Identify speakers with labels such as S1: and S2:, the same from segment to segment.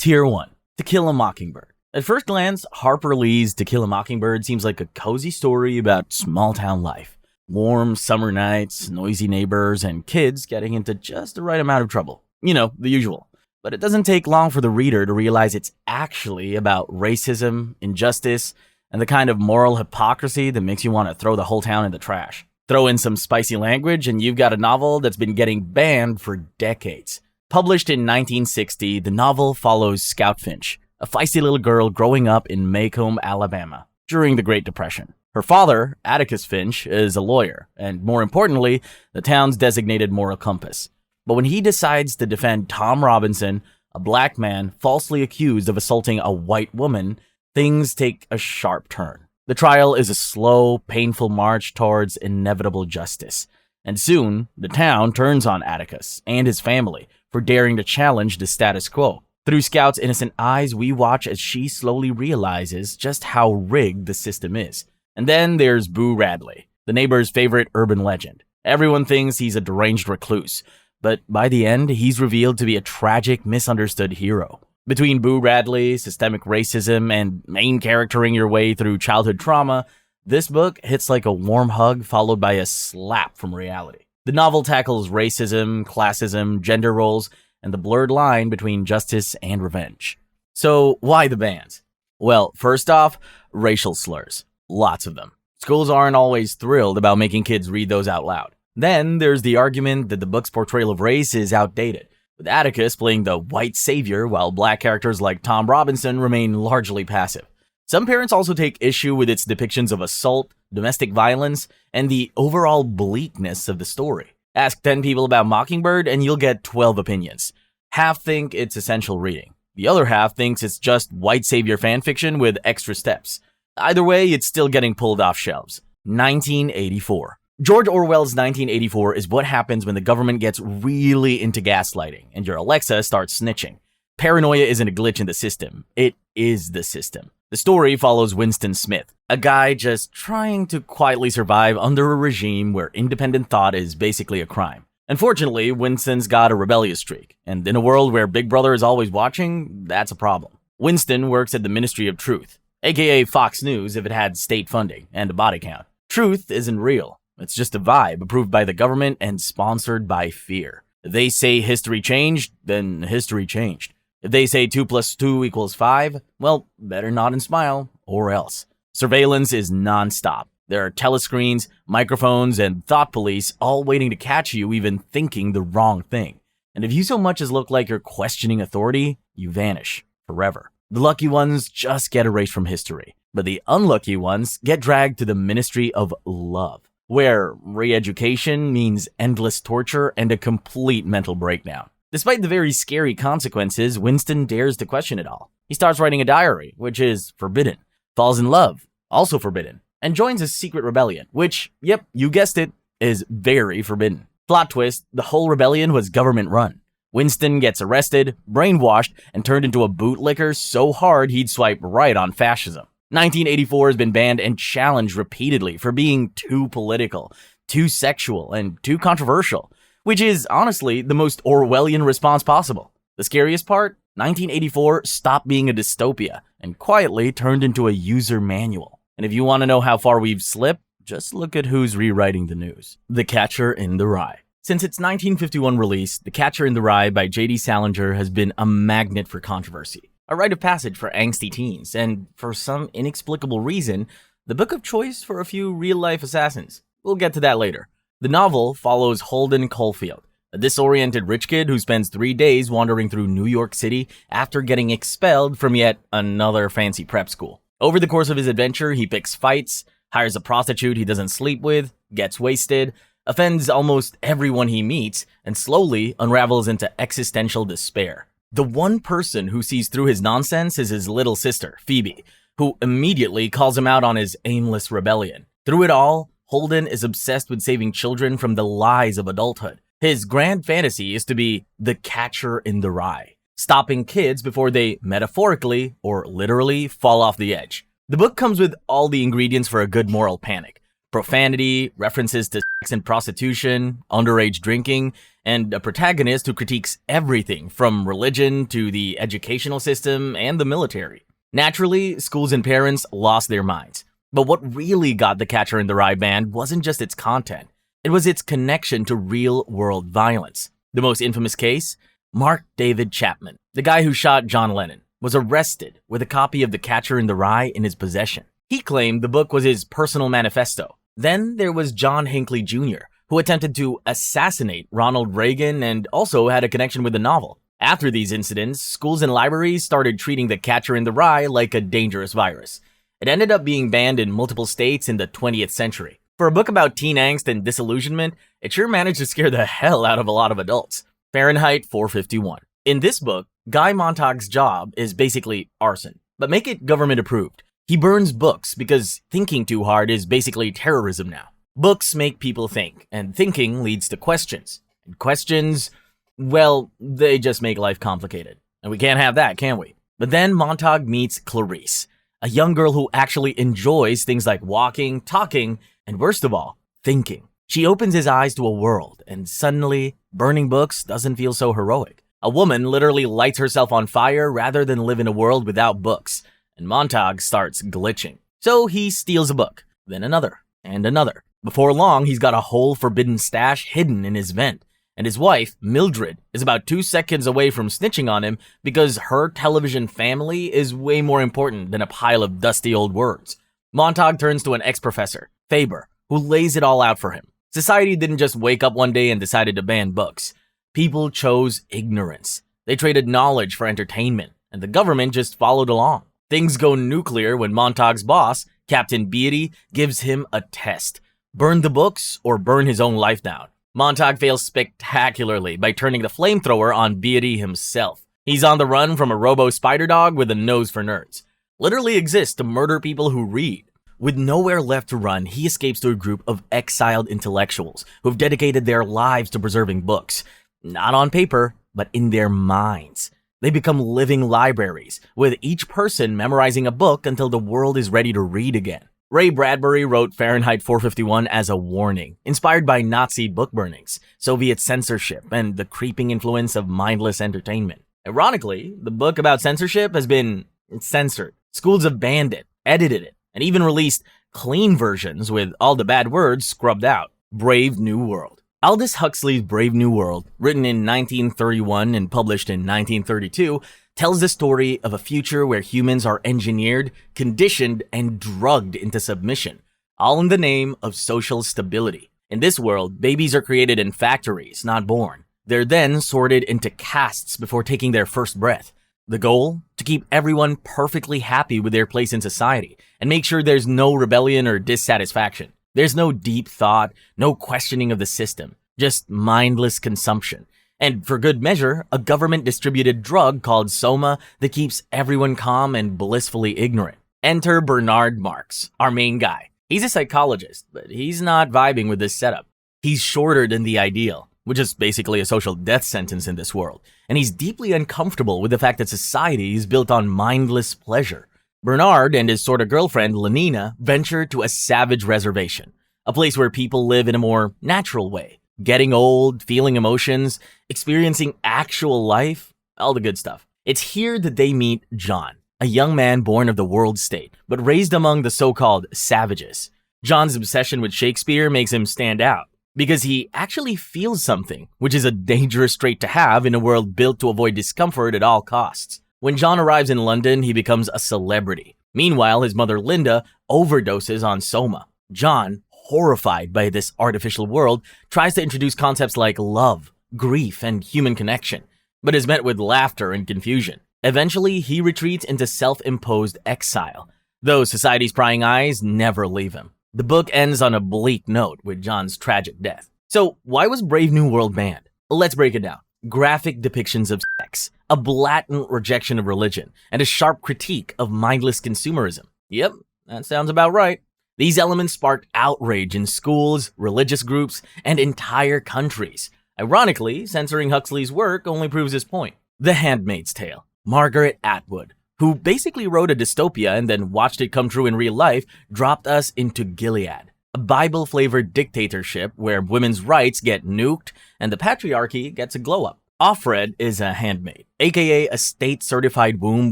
S1: Tier 1. To Kill a Mockingbird. At first glance, Harper Lee's To Kill a Mockingbird seems like a cozy story about small-town life. Warm summer nights, noisy neighbors, and kids getting into just the right amount of trouble. You know, the usual. But it doesn't take long for the reader to realize it's actually about racism, injustice, and the kind of moral hypocrisy that makes you want to throw the whole town in the trash. Throw in some spicy language and you've got a novel that's been getting banned for decades. Published in 1960, the novel follows Scout Finch, a feisty little girl growing up in Macomb, Alabama, during the Great Depression. Her father, Atticus Finch, is a lawyer, and more importantly, the town's designated moral compass. But when he decides to defend Tom Robinson, a black man falsely accused of assaulting a white woman, things take a sharp turn. The trial is a slow, painful march towards inevitable justice. And soon, the town turns on Atticus and his family for daring to challenge the status quo. Through Scout's innocent eyes, we watch as she slowly realizes just how rigged the system is. And then there's Boo Radley, the neighbor's favorite urban legend. Everyone thinks he's a deranged recluse, but by the end, he's revealed to be a tragic, misunderstood hero. Between Boo Radley, systemic racism, and main charactering your way through childhood trauma, this book hits like a warm hug followed by a slap from reality. The novel tackles racism, classism, gender roles, and the blurred line between justice and revenge. So, why the bans? Well, first off, racial slurs. Lots of them. Schools aren't always thrilled about making kids read those out loud. Then, there's the argument that the book's portrayal of race is outdated, with Atticus playing the white savior while black characters like Tom Robinson remain largely passive. Some parents also take issue with its depictions of assault, domestic violence, and the overall bleakness of the story. Ask 10 people about Mockingbird and you'll get 12 opinions. Half think it's essential reading. The other half thinks it's just white savior fanfiction with extra steps. Either way, it's still getting pulled off shelves. 1984. George Orwell's 1984 is what happens when the government gets really into gaslighting and your Alexa starts snitching. Paranoia isn't a glitch in the system. It is the system. The story follows Winston Smith, a guy just trying to quietly survive under a regime where independent thought is basically a crime. Unfortunately, Winston's got a rebellious streak, and in a world where Big Brother is always watching, that's a problem. Winston works at the Ministry of Truth, aka Fox News if it had state funding and a body count. Truth isn't real. It's just a vibe approved by the government and sponsored by fear. If they say history changed, then history changed. If they say 2 + 2 = 5, well, better nod and smile, or else. Surveillance is non-stop. There are telescreens, microphones, and thought police all waiting to catch you even thinking the wrong thing. And if you so much as look like you're questioning authority, you vanish forever. The lucky ones just get erased from history, but the unlucky ones get dragged to the Ministry of Love, where re-education means endless torture and a complete mental breakdown. Despite the very scary consequences, Winston dares to question it all. He starts writing a diary, which is forbidden, falls in love, also forbidden, and joins a secret rebellion, which, yep, you guessed it, is very forbidden. Plot twist, the whole rebellion was government-run. Winston gets arrested, brainwashed, and turned into a bootlicker so hard he'd swipe right on fascism. 1984 has been banned and challenged repeatedly for being too political, too sexual, and too controversial, which is, honestly, the most Orwellian response possible. The scariest part? 1984 stopped being a dystopia and quietly turned into a user manual. And if you want to know how far we've slipped, just look at who's rewriting the news. The Catcher in the Rye. Since its 1951 release, The Catcher in the Rye by J.D. Salinger has been a magnet for controversy, a rite of passage for angsty teens, and for some inexplicable reason, the book of choice for a few real-life assassins. We'll get to that later. The novel follows Holden Caulfield, a disoriented rich kid who spends 3 days wandering through New York City after getting expelled from yet another fancy prep school. Over the course of his adventure, he picks fights, hires a prostitute he doesn't sleep with, gets wasted, offends almost everyone he meets, and slowly unravels into existential despair. The one person who sees through his nonsense is his little sister, Phoebe, who immediately calls him out on his aimless rebellion. Through it all, Holden is obsessed with saving children from the lies of adulthood. His grand fantasy is to be the catcher in the rye, stopping kids before they metaphorically or literally fall off the edge. The book comes with all the ingredients for a good moral panic. profanity, references to sex and prostitution, underage drinking, and a protagonist who critiques everything from religion to the educational system and the military. Naturally, schools and parents lost their minds. But what really got The Catcher in the Rye banned wasn't just its content, it was its connection to real-world violence. The most infamous case? Mark David Chapman, the guy who shot John Lennon, was arrested with a copy of The Catcher in the Rye in his possession. He claimed the book was his personal manifesto. Then there was John Hinckley Jr., who attempted to assassinate Ronald Reagan and also had a connection with the novel. After these incidents, schools and libraries started treating The Catcher in the Rye like a dangerous virus. It ended up being banned in multiple states in the 20th century. For a book about teen angst and disillusionment, it sure managed to scare the hell out of a lot of adults. Fahrenheit 451. In this book, Guy Montag's job is basically arson, but make it government approved. He burns books because thinking too hard is basically terrorism now. Books make people think, and thinking leads to questions. And questions, well, they just make life complicated. And we can't have that, can we? But then Montag meets Clarice, a young girl who actually enjoys things like walking, talking, and worst of all, thinking. She opens his eyes to a world, and suddenly, burning books doesn't feel so heroic. A woman literally lights herself on fire rather than live in a world without books, and Montag starts glitching. So he steals a book, then another, and another. Before long, he's got a whole forbidden stash hidden in his vent, and his wife, Mildred, is about 2 seconds away from snitching on him because her television family is way more important than a pile of dusty old words. Montag turns to an ex-professor, Faber, who lays it all out for him. Society didn't just wake up one day and decided to ban books. People chose ignorance. They traded knowledge for entertainment, and the government just followed along. Things go nuclear when Montag's boss, Captain Beatty, gives him a test. Burn the books or burn his own life down. Montag fails spectacularly by turning the flamethrower on Beatty himself. He's on the run from a robo-spider dog with a nose for nerds. Literally exists to murder people who read. With nowhere left to run, he escapes to a group of exiled intellectuals who've dedicated their lives to preserving books. Not on paper, but in their minds. They become living libraries, with each person memorizing a book until the world is ready to read again. Ray Bradbury wrote Fahrenheit 451 as a warning, inspired by Nazi book burnings, Soviet censorship, and the creeping influence of mindless entertainment. Ironically, the book about censorship has been censored. Schools have banned it, edited it, and even released clean versions with all the bad words scrubbed out. Brave New World. Aldous Huxley's Brave New World, written in 1931 and published in 1932, tells the story of a future where humans are engineered, conditioned, and drugged into submission, all in the name of social stability. In this world, babies are created in factories, not born. They're then sorted into castes before taking their first breath. The goal? To keep everyone perfectly happy with their place in society and make sure there's no rebellion or dissatisfaction. There's no deep thought, no questioning of the system, just mindless consumption. And for good measure, a government-distributed drug called Soma that keeps everyone calm and blissfully ignorant. Enter Bernard Marx, our main guy. He's a psychologist, but he's not vibing with this setup. He's shorter than the ideal, which is basically a social death sentence in this world, and he's deeply uncomfortable with the fact that society is built on mindless pleasure. Bernard and his sort of girlfriend, Lenina, venture to a savage reservation, a place where people live in a more natural way, getting old, feeling emotions, experiencing actual life, all the good stuff. It's here that they meet John, a young man born of the world state, but raised among the so-called savages. John's obsession with Shakespeare makes him stand out, because he actually feels something, which is a dangerous trait to have in a world built to avoid discomfort at all costs. When John arrives in London, he becomes a celebrity. Meanwhile, his mother Linda overdoses on Soma. John, horrified by this artificial world, tries to introduce concepts like love, grief, and human connection, but is met with laughter and confusion. Eventually, he retreats into self-imposed exile, though society's prying eyes never leave him. The book ends on a bleak note with John's tragic death. So, why was Brave New World banned? Let's break it down. Graphic depictions of sex, a blatant rejection of religion, and a sharp critique of mindless consumerism. Yep, that sounds about right. These elements sparked outrage in schools, religious groups, and entire countries. Ironically, censoring Huxley's work only proves his point. The Handmaid's Tale. Margaret Atwood, who basically wrote a dystopia and then watched it come true in real life, dropped us into Gilead, a Bible-flavored dictatorship where women's rights get nuked and the patriarchy gets a glow-up. Offred is a handmaid, aka a state-certified womb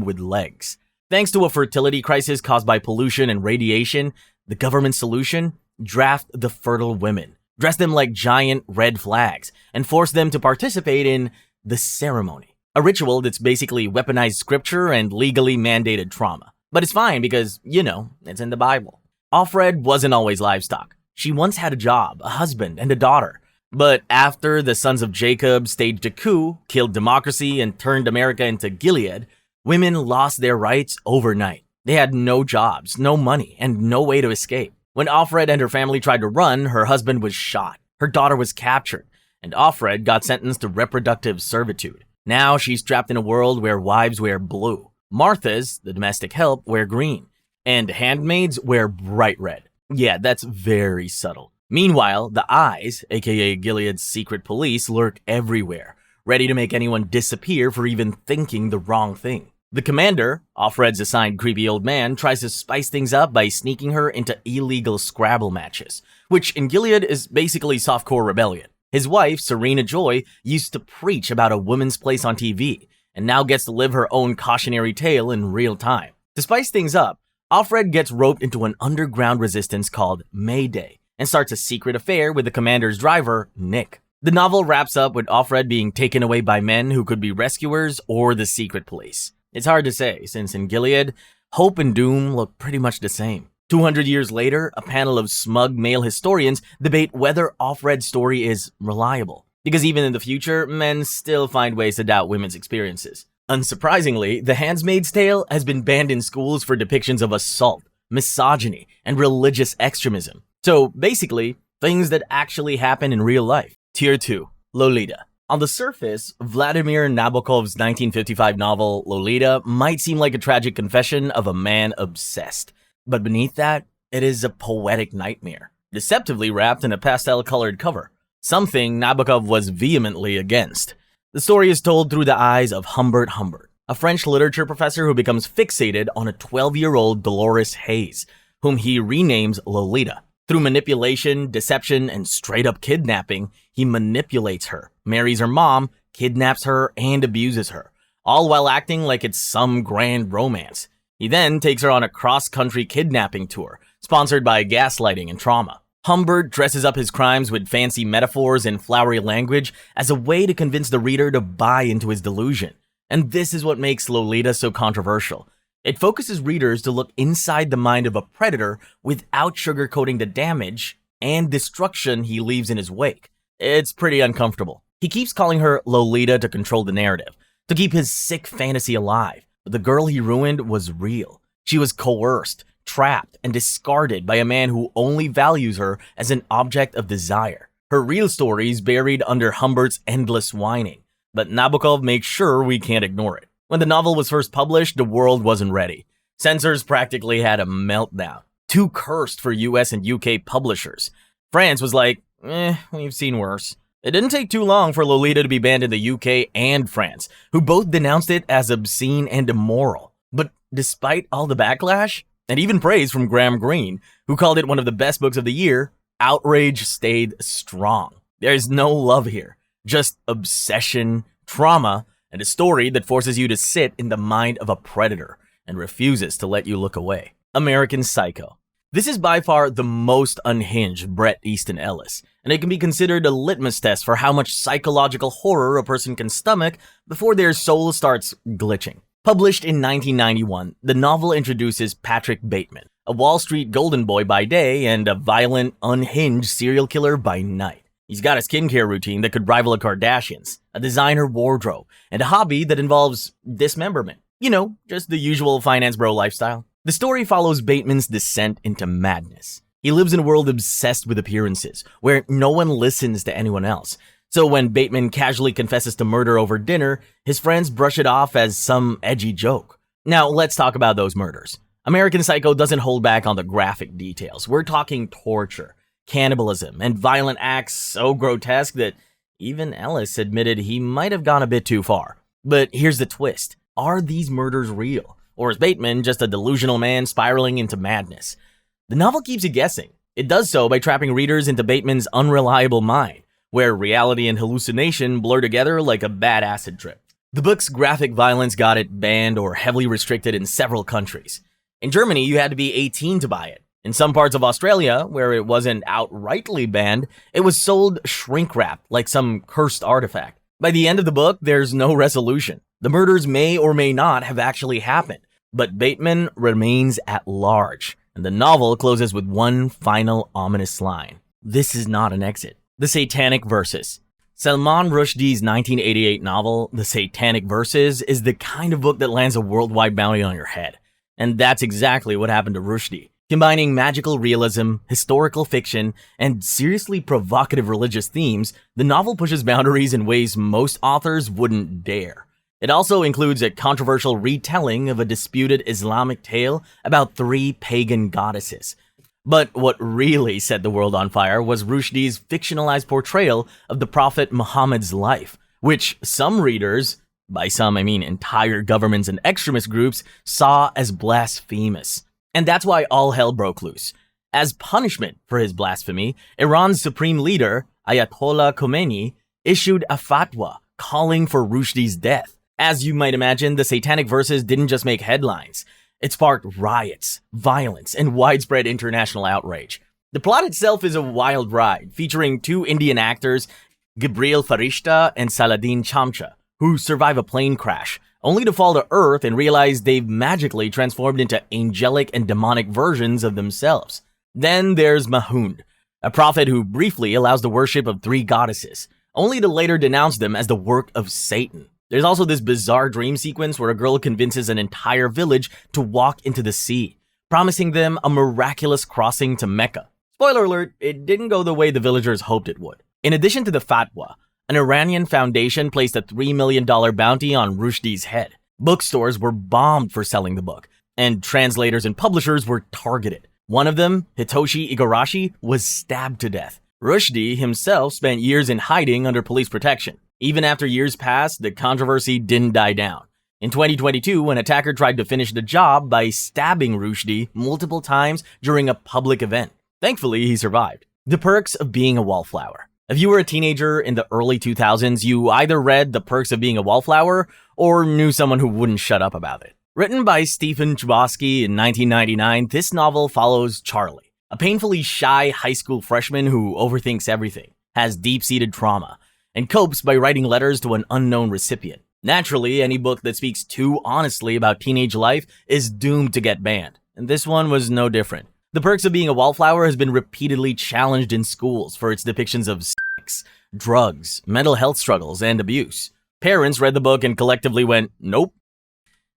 S1: with legs. Thanks to a fertility crisis caused by pollution and radiation, the government solution? Draft the fertile women, dress them like giant red flags, and force them to participate in the ceremony. A ritual that's basically weaponized scripture and legally mandated trauma. But it's fine because, it's in the Bible. Offred wasn't always livestock. She once had a job, a husband, and a daughter. But after the sons of Jacob staged a coup, killed democracy, and turned America into Gilead, women lost their rights overnight. They had no jobs, no money, and no way to escape. When Offred and her family tried to run, her husband was shot, her daughter was captured, and Offred got sentenced to reproductive servitude. Now she's trapped in a world where wives wear blue, Marthas, the domestic help, wear green, and handmaids wear bright red. Yeah, that's very subtle. Meanwhile, the Eyes, aka Gilead's secret police, lurk everywhere, ready to make anyone disappear for even thinking the wrong thing. The commander, Offred's assigned creepy old man, tries to spice things up by sneaking her into illegal Scrabble matches, which in Gilead is basically softcore rebellion. His wife, Serena Joy, used to preach about a woman's place on TV, and now gets to live her own cautionary tale in real time. To spice things up, Offred gets roped into an underground resistance called Mayday, and starts a secret affair with the commander's driver, Nick. The novel wraps up with Offred being taken away by men who could be rescuers or the secret police. It's hard to say, since in Gilead, hope and doom look pretty much the same. 200 years later, a panel of smug male historians debate whether Offred's story is reliable. Because even in the future, men still find ways to doubt women's experiences. Unsurprisingly, The Handmaid's Tale has been banned in schools for depictions of assault, misogyny, and religious extremism. So basically, things that actually happen in real life. Tier 2. Lolita. On the surface, Vladimir Nabokov's 1955 novel Lolita might seem like a tragic confession of a man obsessed. But beneath that, it is a poetic nightmare, deceptively wrapped in a pastel-colored cover, something Nabokov was vehemently against. The story is told through the eyes of Humbert Humbert, a French literature professor who becomes fixated on a 12-year-old Dolores Hayes, whom he renames Lolita. Through manipulation, deception, and straight-up kidnapping, he manipulates her, marries her mom, kidnaps her, and abuses her, all while acting like it's some grand romance. He then takes her on a cross-country kidnapping tour, sponsored by gaslighting and trauma. Humbert dresses up his crimes with fancy metaphors and flowery language as a way to convince the reader to buy into his delusion. And this is what makes Lolita so controversial. It focuses readers to look inside the mind of a predator without sugarcoating the damage and destruction he leaves in his wake. It's pretty uncomfortable. He keeps calling her Lolita to control the narrative, to keep his sick fantasy alive. But the girl he ruined was real. She was coerced, trapped, and discarded by a man who only values her as an object of desire. Her real story is buried under Humbert's endless whining, but Nabokov makes sure we can't ignore it. When the novel was first published, the world wasn't ready. Censors practically had a meltdown. Too cursed for US and UK publishers. France was like, we've seen worse. It didn't take too long for Lolita to be banned in the UK and France, who both denounced it as obscene and immoral. But despite all the backlash, and even praise from Graham Greene, who called it one of the best books of the year, outrage stayed strong. There's no love here, just obsession, trauma, and a story that forces you to sit in the mind of a predator and refuses to let you look away. American Psycho. This is by far the most unhinged Bret Easton Ellis, and it can be considered a litmus test for how much psychological horror a person can stomach before their soul starts glitching. Published in 1991, the novel introduces Patrick Bateman, a Wall Street golden boy by day and a violent, unhinged serial killer by night. He's got a skincare routine that could rival a Kardashian's, a designer wardrobe, and a hobby that involves dismemberment. Just the usual finance bro lifestyle. The story follows Bateman's descent into madness. He lives in a world obsessed with appearances, where no one listens to anyone else. So when Bateman casually confesses to murder over dinner, his friends brush it off as some edgy joke. Now, let's talk about those murders. American Psycho doesn't hold back on the graphic details. We're talking torture, cannibalism, and violent acts so grotesque that even Ellis admitted he might have gone a bit too far. But here's the twist. Are these murders real? Or is Bateman just a delusional man spiraling into madness? The novel keeps you guessing. It does so by trapping readers into Bateman's unreliable mind, where reality and hallucination blur together like a bad acid trip. The book's graphic violence got it banned or heavily restricted in several countries. In Germany, you had to be 18 to buy it. In some parts of Australia, where it wasn't outrightly banned, it was sold shrink-wrapped like some cursed artifact. By the end of the book, there's no resolution. The murders may or may not have actually happened, but Bateman remains at large, and the novel closes with one final ominous line. This is not an exit. The Satanic Versus. Salman Rushdie's 1988 novel, The Satanic Versus, is the kind of book that lands a worldwide bounty on your head. And that's exactly what happened to Rushdie. Combining magical realism, historical fiction, and seriously provocative religious themes, the novel pushes boundaries in ways most authors wouldn't dare. It also includes a controversial retelling of a disputed Islamic tale about 3 pagan goddesses. But what really set the world on fire was Rushdie's fictionalized portrayal of the Prophet Muhammad's life, which some readers, by some I mean entire governments and extremist groups, saw as blasphemous. And that's why all hell broke loose. As punishment for his blasphemy, Iran's supreme leader, Ayatollah Khomeini, issued a fatwa calling for Rushdie's death. As you might imagine, the Satanic Verses didn't just make headlines. It sparked riots, violence, and widespread international outrage. The plot itself is a wild ride, featuring 2 Indian actors, Gabriel Farishta and Saladin Chamcha, who survive a plane crash, only to fall to Earth and realize they've magically transformed into angelic and demonic versions of themselves. Then there's Mahund, a prophet who briefly allows the worship of 3 goddesses, only to later denounce them as the work of Satan. There's also this bizarre dream sequence where a girl convinces an entire village to walk into the sea, promising them a miraculous crossing to Mecca. Spoiler alert, it didn't go the way the villagers hoped it would. In addition to the fatwa, an Iranian foundation placed a $3 million bounty on Rushdie's head. Bookstores were bombed for selling the book, and translators and publishers were targeted. One of them, Hitoshi Igarashi, was stabbed to death. Rushdie himself spent years in hiding under police protection. Even after years passed, the controversy didn't die down. In 2022, an attacker tried to finish the job by stabbing Rushdie multiple times during a public event. Thankfully, he survived. The Perks of Being a Wallflower. If you were a teenager in the early 2000s, you either read The Perks of Being a Wallflower or knew someone who wouldn't shut up about it. Written by Stephen Chbosky in 1999, this novel follows Charlie, a painfully shy high school freshman who overthinks everything, has deep-seated trauma, and copes by writing letters to an unknown recipient. Naturally, any book that speaks too honestly about teenage life is doomed to get banned, and this one was no different. The Perks of Being a Wallflower has been repeatedly challenged in schools for its depictions of sex, drugs, mental health struggles, and abuse. Parents read the book and collectively went, nope.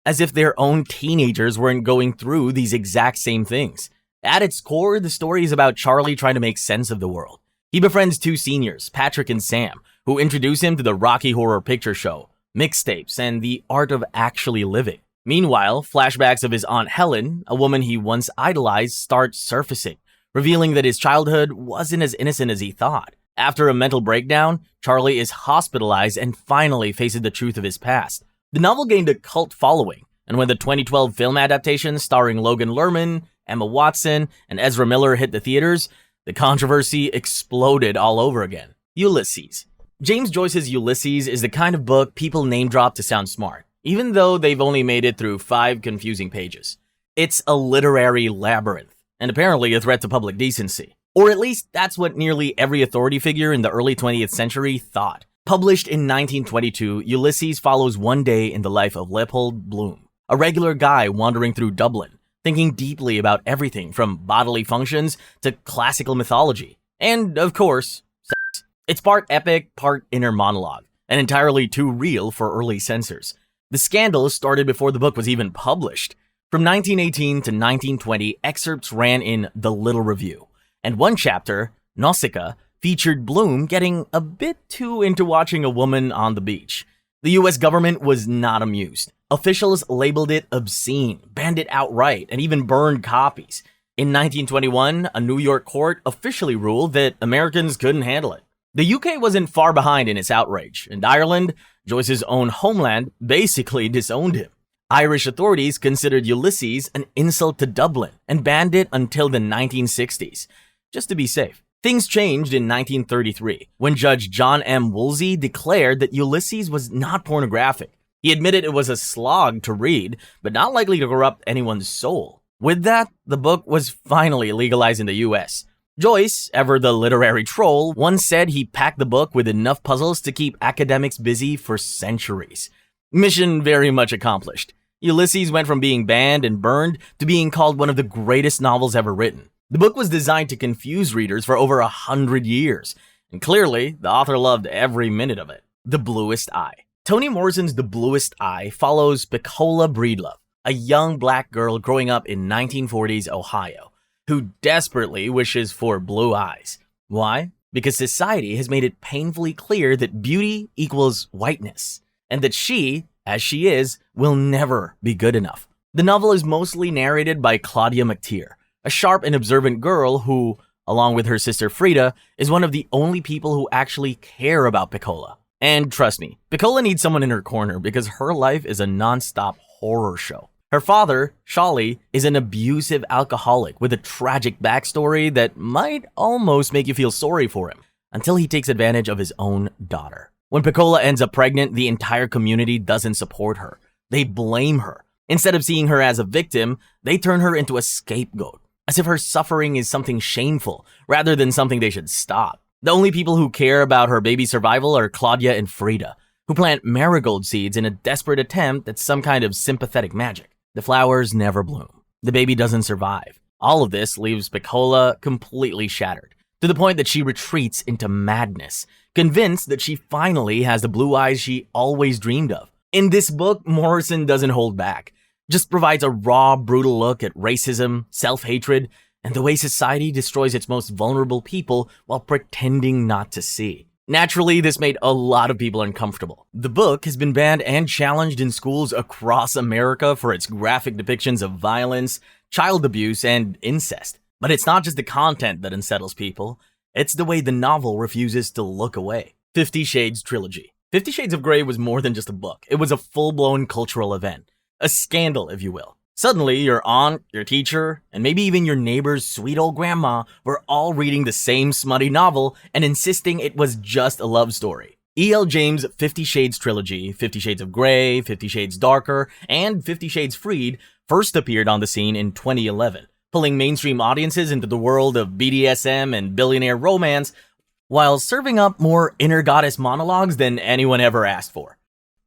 S1: As if their own teenagers weren't going through these exact same things. At its core, the story is about Charlie trying to make sense of the world. He befriends 2 seniors, Patrick and Sam, who introduce him to the Rocky Horror Picture Show, mixtapes, and the art of actually living. Meanwhile, flashbacks of his Aunt Helen, a woman he once idolized, start surfacing, revealing that his childhood wasn't as innocent as he thought. After a mental breakdown, Charlie is hospitalized and finally faces the truth of his past. The novel gained a cult following, and when the 2012 film adaptation starring Logan Lerman, Emma Watson, and Ezra Miller hit the theaters, the controversy exploded all over again. Ulysses. James Joyce's Ulysses is the kind of book people name drop to sound smart, even though they've only made it through 5 confusing pages. It's a literary labyrinth, and apparently a threat to public decency. Or at least that's what nearly every authority figure in the early 20th century thought. Published in 1922, Ulysses follows one day in the life of Leopold Bloom, a regular guy wandering through Dublin, thinking deeply about everything from bodily functions to classical mythology. And, of course, sex. It's part epic, part inner monologue, and entirely too real for early censors. The scandal started before the book was even published. From 1918 to 1920, excerpts ran in The Little Review, and one chapter, Nausicaa, featured Bloom getting a bit too into watching a woman on the beach. The US government was not amused. Officials labeled it obscene, banned it outright, and even burned copies. In 1921, a New York court officially ruled that Americans couldn't handle it. The UK wasn't far behind in its outrage, and Ireland, Joyce's own homeland, basically disowned him. Irish authorities considered Ulysses an insult to Dublin and banned it until the 1960s. just to be safe. Things changed in 1933, when Judge John M. Woolsey declared that Ulysses was not pornographic. He admitted it was a slog to read, but not likely to corrupt anyone's soul. With that, the book was finally legalized in the US. Joyce, ever the literary troll, once said he packed the book with enough puzzles to keep academics busy for centuries. Mission very much accomplished. Ulysses went from being banned and burned to being called one of the greatest novels ever written. The book was designed to confuse readers for over 100 years, and clearly, the author loved every minute of it. The Bluest Eye. Toni Morrison's The Bluest Eye follows Pecola Breedlove, a young black girl growing up in 1940s Ohio, who desperately wishes for blue eyes. Why? Because society has made it painfully clear that beauty equals whiteness, and that she, as she is, will never be good enough. The novel is mostly narrated by Claudia McTeer, a sharp and observant girl who, along with her sister Frida, is one of the only people who actually care about Pecola. And trust me, Pecola needs someone in her corner because her life is a non-stop horror show. Her father, Shali, is an abusive alcoholic with a tragic backstory that might almost make you feel sorry for him, until he takes advantage of his own daughter. When Pecola ends up pregnant, the entire community doesn't support her. They blame her. Instead of seeing her as a victim, they turn her into a scapegoat, as if her suffering is something shameful, rather than something they should stop. The only people who care about her baby's survival are Claudia and Frida, who plant marigold seeds in a desperate attempt at some kind of sympathetic magic. The flowers never bloom. The baby doesn't survive. All of this leaves Pecola completely shattered, to the point that she retreats into madness, convinced that she finally has the blue eyes she always dreamed of. In this book, Morrison doesn't hold back, just provides a raw, brutal look at racism, self-hatred, and the way society destroys its most vulnerable people while pretending not to see. Naturally, this made a lot of people uncomfortable. The book has been banned and challenged in schools across America for its graphic depictions of violence, child abuse, and incest. But it's not just the content that unsettles people, it's the way the novel refuses to look away. 50 Shades Trilogy. 50 Shades of Grey was more than just a book. It was a full-blown cultural event. A scandal, if you will. Suddenly, your aunt, your teacher, and maybe even your neighbor's sweet old grandma were all reading the same smutty novel and insisting it was just a love story. E.L. James' 50 Shades Trilogy, 50 Shades of Grey, 50 Shades Darker, and 50 Shades Freed first appeared on the scene in 2011, pulling mainstream audiences into the world of BDSM and billionaire romance, while serving up more inner goddess monologues than anyone ever asked for.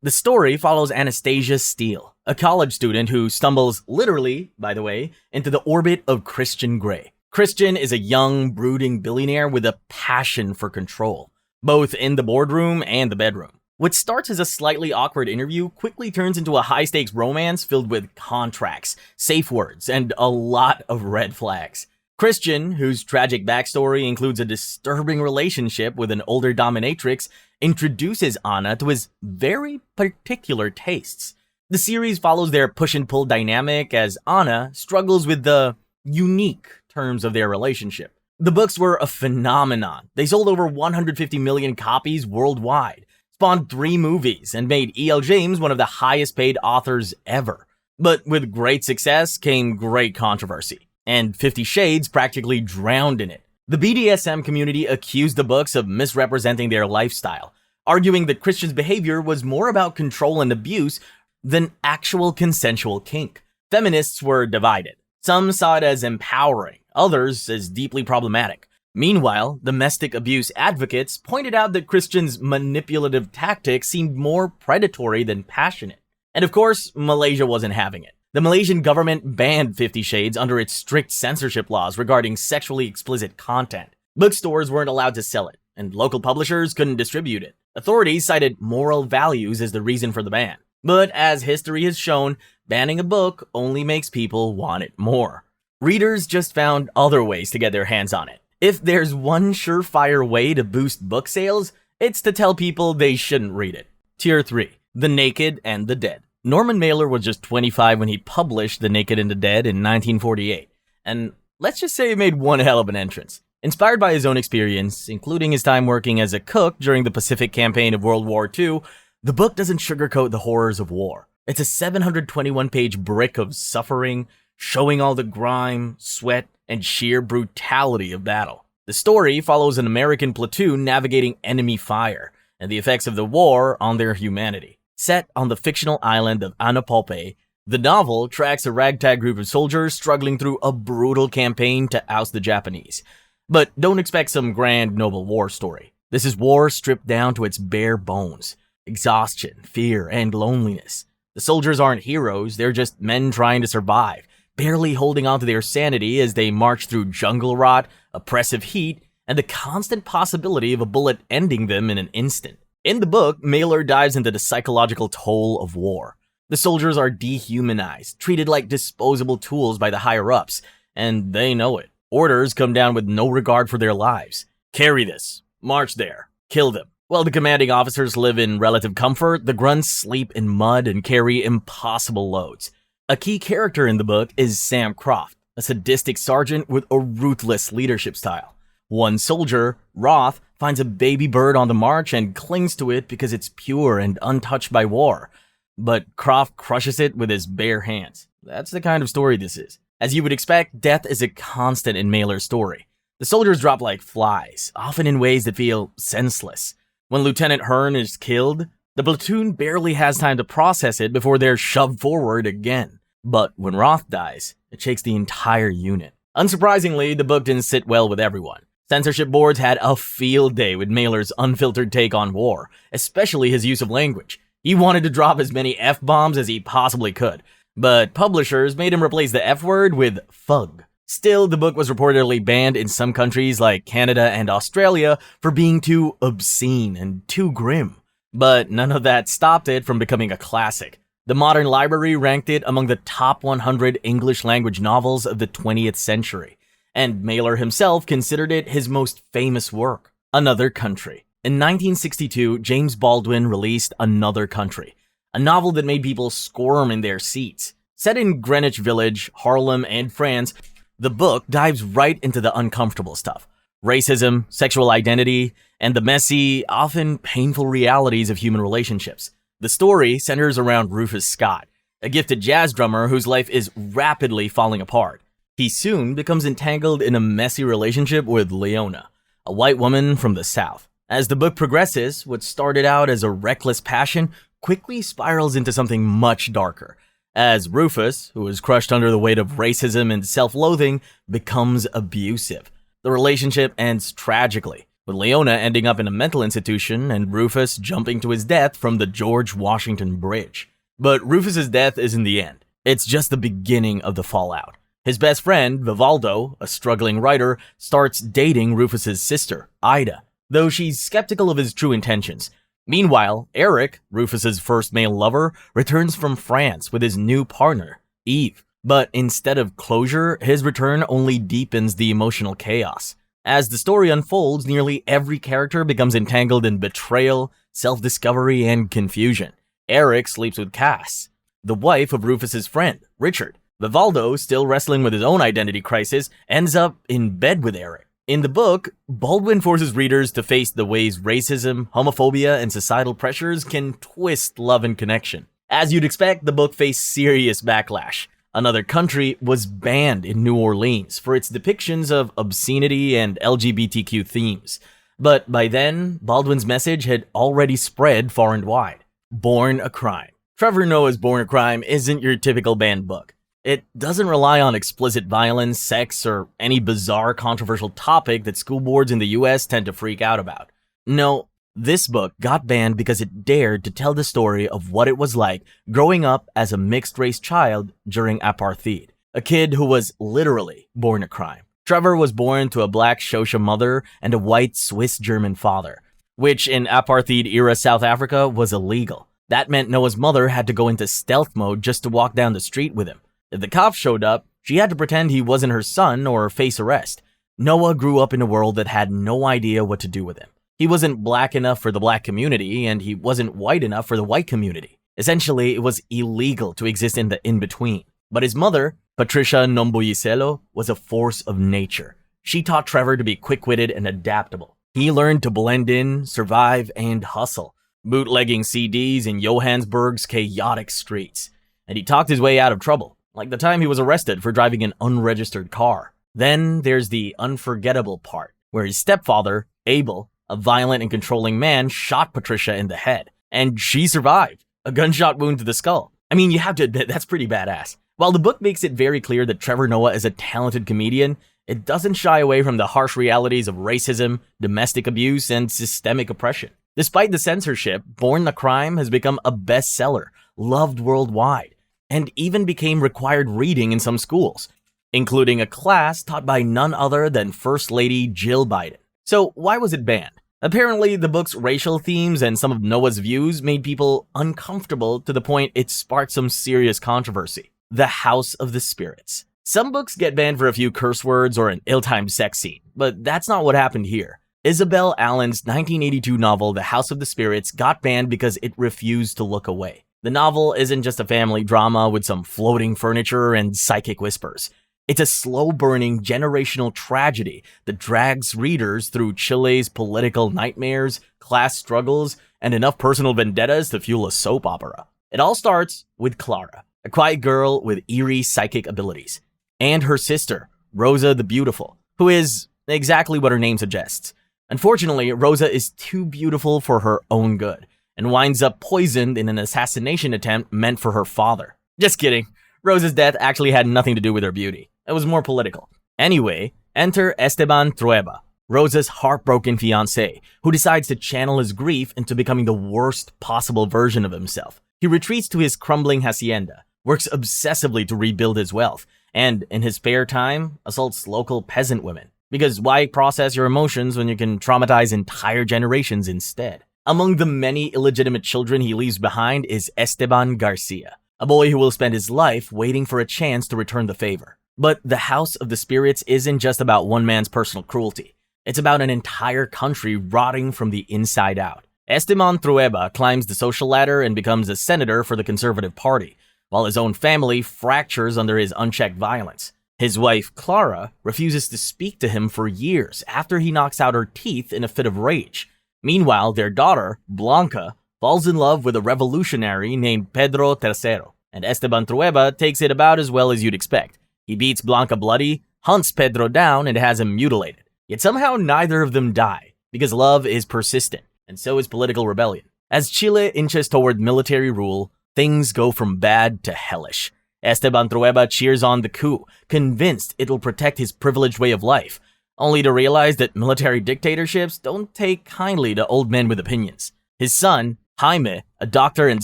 S1: The story follows Anastasia Steele, a college student who stumbles, literally, by the way, into the orbit of Christian Grey. Christian is a young, brooding billionaire with a passion for control, both in the boardroom and the bedroom. What starts as a slightly awkward interview quickly turns into a high-stakes romance filled with contracts, safe words, and a lot of red flags. Christian, whose tragic backstory includes a disturbing relationship with an older dominatrix, introduces Anna to his very particular tastes. The series follows their push and pull dynamic as Anna struggles with the unique terms of their relationship. The books were a phenomenon. They sold over 150 million copies worldwide, spawned 3 movies, and made E.L. James one of the highest paid authors ever. But with great success came great controversy, and 50 Shades practically drowned in it. The BDSM community accused the books of misrepresenting their lifestyle, arguing that Christian's behavior was more about control and abuse than actual consensual kink. Feminists were divided. Some saw it as empowering, others as deeply problematic. Meanwhile, domestic abuse advocates pointed out that Christian's manipulative tactics seemed more predatory than passionate. And of course, Malaysia wasn't having it. The Malaysian government banned 50 Shades under its strict censorship laws regarding sexually explicit content. Bookstores weren't allowed to sell it, and local publishers couldn't distribute it. Authorities cited moral values as the reason for the ban. But as history has shown, banning a book only makes people want it more. Readers just found other ways to get their hands on it. If there's one surefire way to boost book sales, it's to tell people they shouldn't read it. Tier 3. The Naked and the Dead. Norman Mailer was just 25 when he published The Naked and the Dead in 1948, and let's just say he made one hell of an entrance. Inspired by his own experience, including his time working as a cook during the Pacific Campaign of World War II, the book doesn't sugarcoat the horrors of war. It's a 721-page brick of suffering, showing all the grime, sweat, and sheer brutality of battle. The story follows an American platoon navigating enemy fire and the effects of the war on their humanity. Set on the fictional island of Anapulpe, the novel tracks a ragtag group of soldiers struggling through a brutal campaign to oust the Japanese. But don't expect some grand noble war story. This is war stripped down to its bare bones. Exhaustion, fear, and loneliness. The soldiers aren't heroes, they're just men trying to survive, barely holding on to their sanity as they march through jungle rot, oppressive heat, and the constant possibility of a bullet ending them in an instant. In the book, Mailer dives into the psychological toll of war. The soldiers are dehumanized, treated like disposable tools by the higher-ups, and they know it. Orders come down with no regard for their lives. Carry this, march there, kill them. While the commanding officers live in relative comfort, the grunts sleep in mud and carry impossible loads. A key character in the book is Sam Croft, a sadistic sergeant with a ruthless leadership style. One soldier, Roth, finds a baby bird on the march and clings to it because it's pure and untouched by war. But Croft crushes it with his bare hands. That's the kind of story this is. As you would expect, death is a constant in Mailer's story. The soldiers drop like flies, often in ways that feel senseless. When Lieutenant Hearn is killed, the platoon barely has time to process it before they're shoved forward again. But when Roth dies, it shakes the entire unit. Unsurprisingly, the book didn't sit well with everyone. Censorship boards had a field day with Mailer's unfiltered take on war, especially his use of language. He wanted to drop as many F-bombs as he possibly could, but publishers made him replace the F-word with fug. Still, the book was reportedly banned in some countries like Canada and Australia for being too obscene and too grim. But none of that stopped it from becoming a classic. The Modern Library ranked it among the top 100 English-language novels of the 20th century, and Mailer himself considered it his most famous work. Another Country. In 1962, James Baldwin released Another Country, a novel that made people squirm in their seats. Set in Greenwich Village, Harlem, and France, the book dives right into the uncomfortable stuff. Racism, sexual identity, and the messy, often painful realities of human relationships. The story centers around Rufus Scott, a gifted jazz drummer whose life is rapidly falling apart. He soon becomes entangled in a messy relationship with Leona, a white woman from the South. As the book progresses, what started out as a reckless passion quickly spirals into something much darker, as Rufus, who is crushed under the weight of racism and self-loathing, becomes abusive. The relationship ends tragically, with Leona ending up in a mental institution and Rufus jumping to his death from the George Washington Bridge. But Rufus's death isn't the end. It's just the beginning of the fallout. His best friend, Vivaldo, a struggling writer, starts dating Rufus's sister, Ida, though she's skeptical of his true intentions. Meanwhile, Eric, Rufus's first male lover, returns from France with his new partner, Eve. But instead of closure, his return only deepens the emotional chaos. As the story unfolds, nearly every character becomes entangled in betrayal, self-discovery, and confusion. Eric sleeps with Cass, the wife of Rufus's friend, Richard. Vivaldo, still wrestling with his own identity crisis, ends up in bed with Eric. In the book, Baldwin forces readers to face the ways racism, homophobia, and societal pressures can twist love and connection. As you'd expect, the book faced serious backlash. Another Country was banned in New Orleans for its depictions of obscenity and LGBTQ themes. But by then, Baldwin's message had already spread far and wide. Born a Crime. Trevor Noah's Born a Crime isn't your typical banned book. It doesn't rely on explicit violence, sex, or any bizarre controversial topic that school boards in the US tend to freak out about. No, this book got banned because it dared to tell the story of what it was like growing up as a mixed-race child during apartheid. A kid who was literally born a crime. Trevor was born to a black Xhosa mother and a white Swiss-German father, which in apartheid-era South Africa was illegal. That meant Noah's mother had to go into stealth mode just to walk down the street with him. If the cops showed up, she had to pretend he wasn't her son or face arrest. Noah grew up in a world that had no idea what to do with him. He wasn't black enough for the black community, and he wasn't white enough for the white community. Essentially, it was illegal to exist in the in-between. But his mother, Patricia Nombuyiselo, was a force of nature. She taught Trevor to be quick-witted and adaptable. He learned to blend in, survive, and hustle, bootlegging CDs in Johannesburg's chaotic streets. And he talked his way out of trouble, like the time he was arrested for driving an unregistered car. Then there's the unforgettable part, where his stepfather, Abel, a violent and controlling man, shot Patricia in the head, and she survived, a gunshot wound to the skull. I mean, you have to admit, that's pretty badass. While the book makes it very clear that Trevor Noah is a talented comedian, it doesn't shy away from the harsh realities of racism, domestic abuse, and systemic oppression. Despite the censorship, Born the Crime has become a bestseller, loved worldwide, and even became required reading in some schools, including a class taught by none other than First Lady Jill Biden. So why was it banned? Apparently, the book's racial themes and some of Noah's views made people uncomfortable to the point it sparked some serious controversy. The House of the Spirits. Some books get banned for a few curse words or an ill-timed sex scene, but that's not what happened here. Isabel Allen's 1982 novel The House of the Spirits got banned because it refused to look away. The novel isn't just a family drama with some floating furniture and psychic whispers. It's a slow-burning generational tragedy that drags readers through Chile's political nightmares, class struggles, and enough personal vendettas to fuel a soap opera. It all starts with Clara, a quiet girl with eerie psychic abilities, and her sister, Rosa the Beautiful, who is exactly what her name suggests. Unfortunately, Rosa is too beautiful for her own good, and winds up poisoned in an assassination attempt meant for her father. Just kidding. Rosa's death actually had nothing to do with her beauty. It was more political. Anyway, enter Esteban Trueba, Rosa's heartbroken fiancé, who decides to channel his grief into becoming the worst possible version of himself. He retreats to his crumbling hacienda, works obsessively to rebuild his wealth, and, in his spare time, assaults local peasant women. Because why process your emotions when you can traumatize entire generations instead? Among the many illegitimate children he leaves behind is Esteban Garcia, a boy who will spend his life waiting for a chance to return the favor. But the House of the Spirits isn't just about one man's personal cruelty. It's about an entire country rotting from the inside out. Esteban Trueba climbs the social ladder and becomes a senator for the Conservative Party, while his own family fractures under his unchecked violence. His wife, Clara, refuses to speak to him for years after he knocks out her teeth in a fit of rage. Meanwhile, their daughter, Blanca, falls in love with a revolutionary named Pedro Tercero, and Esteban Trueba takes it about as well as you'd expect. He beats Blanca bloody, hunts Pedro down, and has him mutilated. Yet somehow neither of them die, because love is persistent, and so is political rebellion. As Chile inches toward military rule, things go from bad to hellish. Esteban Trueba cheers on the coup, convinced it'll protect his privileged way of life, only to realize that military dictatorships don't take kindly to old men with opinions. His son, Jaime, a doctor and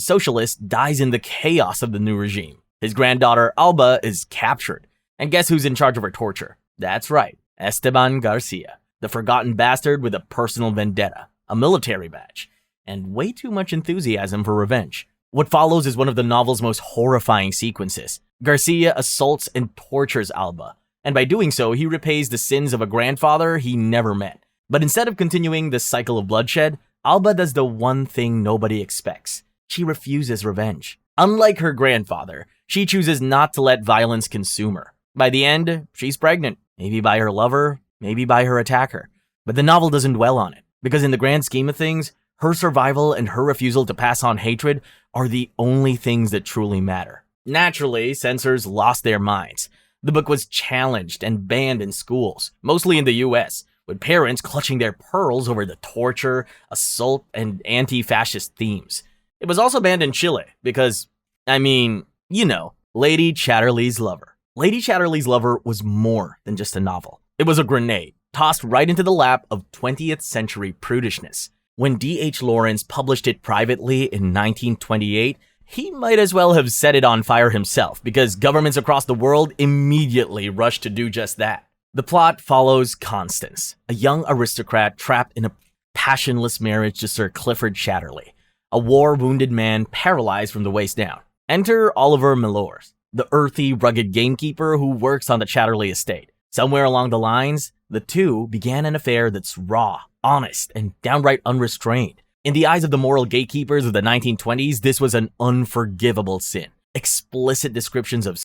S1: socialist, dies in the chaos of the new regime. His granddaughter, Alba, is captured. And guess who's in charge of her torture? That's right, Esteban Garcia, the forgotten bastard with a personal vendetta, a military badge, and way too much enthusiasm for revenge. What follows is one of the novel's most horrifying sequences. Garcia assaults and tortures Alba, and by doing so, he repays the sins of a grandfather he never met. But instead of continuing this cycle of bloodshed, Alba does the one thing nobody expects. She refuses revenge. Unlike her grandfather, she chooses not to let violence consume her. By the end, she's pregnant. Maybe by her lover, maybe by her attacker. But the novel doesn't dwell on it, because in the grand scheme of things, her survival and her refusal to pass on hatred are the only things that truly matter. Naturally, censors lost their minds. The book was challenged and banned in schools, mostly in the US, with parents clutching their pearls over the torture, assault, and anti-fascist themes. It was also banned in Chile because, Lady Chatterlys' Lover. Lady Chatterlys' Lover was more than just a novel. It was a grenade, tossed right into the lap of 20th century prudishness. When D.H. Lawrence published it privately in 1928, he might as well have set it on fire himself, because governments across the world immediately rushed to do just that. The plot follows Constance, a young aristocrat trapped in a passionless marriage to Sir Clifford Chatterley, a war-wounded man paralyzed from the waist down. Enter Oliver Mellors, the earthy, rugged gamekeeper who works on the Chatterley estate. Somewhere along the lines, the two began an affair that's raw, honest, and downright unrestrained. In the eyes of the moral gatekeepers of the 1920s, this was an unforgivable sin. Explicit descriptions of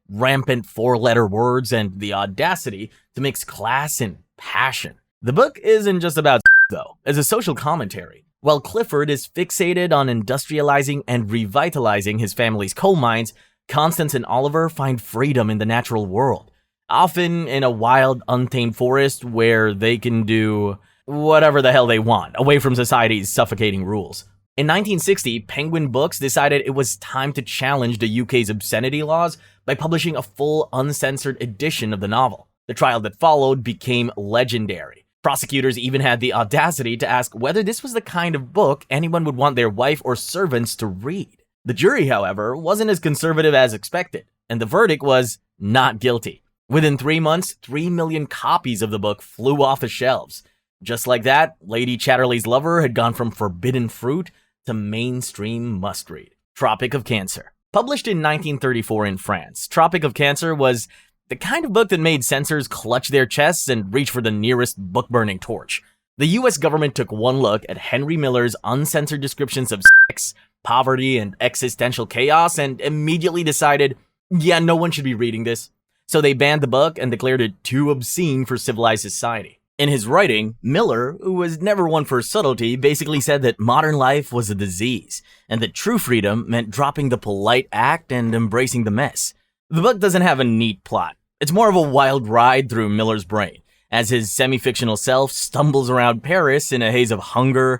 S1: rampant four-letter words, and the audacity to mix class and passion. The book isn't just about though. It's a social commentary. While Clifford is fixated on industrializing and revitalizing his family's coal mines, Constance and Oliver find freedom in the natural world. often in a wild, untamed forest where they can do whatever the hell they want, away from society's suffocating rules. In 1960, Penguin Books decided it was time to challenge the UK's obscenity laws by publishing a full, uncensored edition of the novel. The trial that followed became legendary. Prosecutors even had the audacity to ask whether this was the kind of book anyone would want their wife or servants to read. The jury, however, wasn't as conservative as expected, and the verdict was not guilty. Within 3 months, 3 million copies of the book flew off the shelves. Just like that, Lady Chatterley's Lover had gone from forbidden fruit to mainstream must-read. Tropic of Cancer. Published in 1934 in France, Tropic of Cancer was the kind of book that made censors clutch their chests and reach for the nearest book-burning torch. The US government took one look at Henry Miller's uncensored descriptions of sex, poverty, and existential chaos and immediately decided, yeah, no one should be reading this. So they banned the book and declared it too obscene for civilized society. In his writing, Miller, who was never one for subtlety, basically said that modern life was a disease, and that true freedom meant dropping the polite act and embracing the mess. The book doesn't have a neat plot. It's more of a wild ride through Miller's brain, as his semi-fictional self stumbles around Paris in a haze of hunger,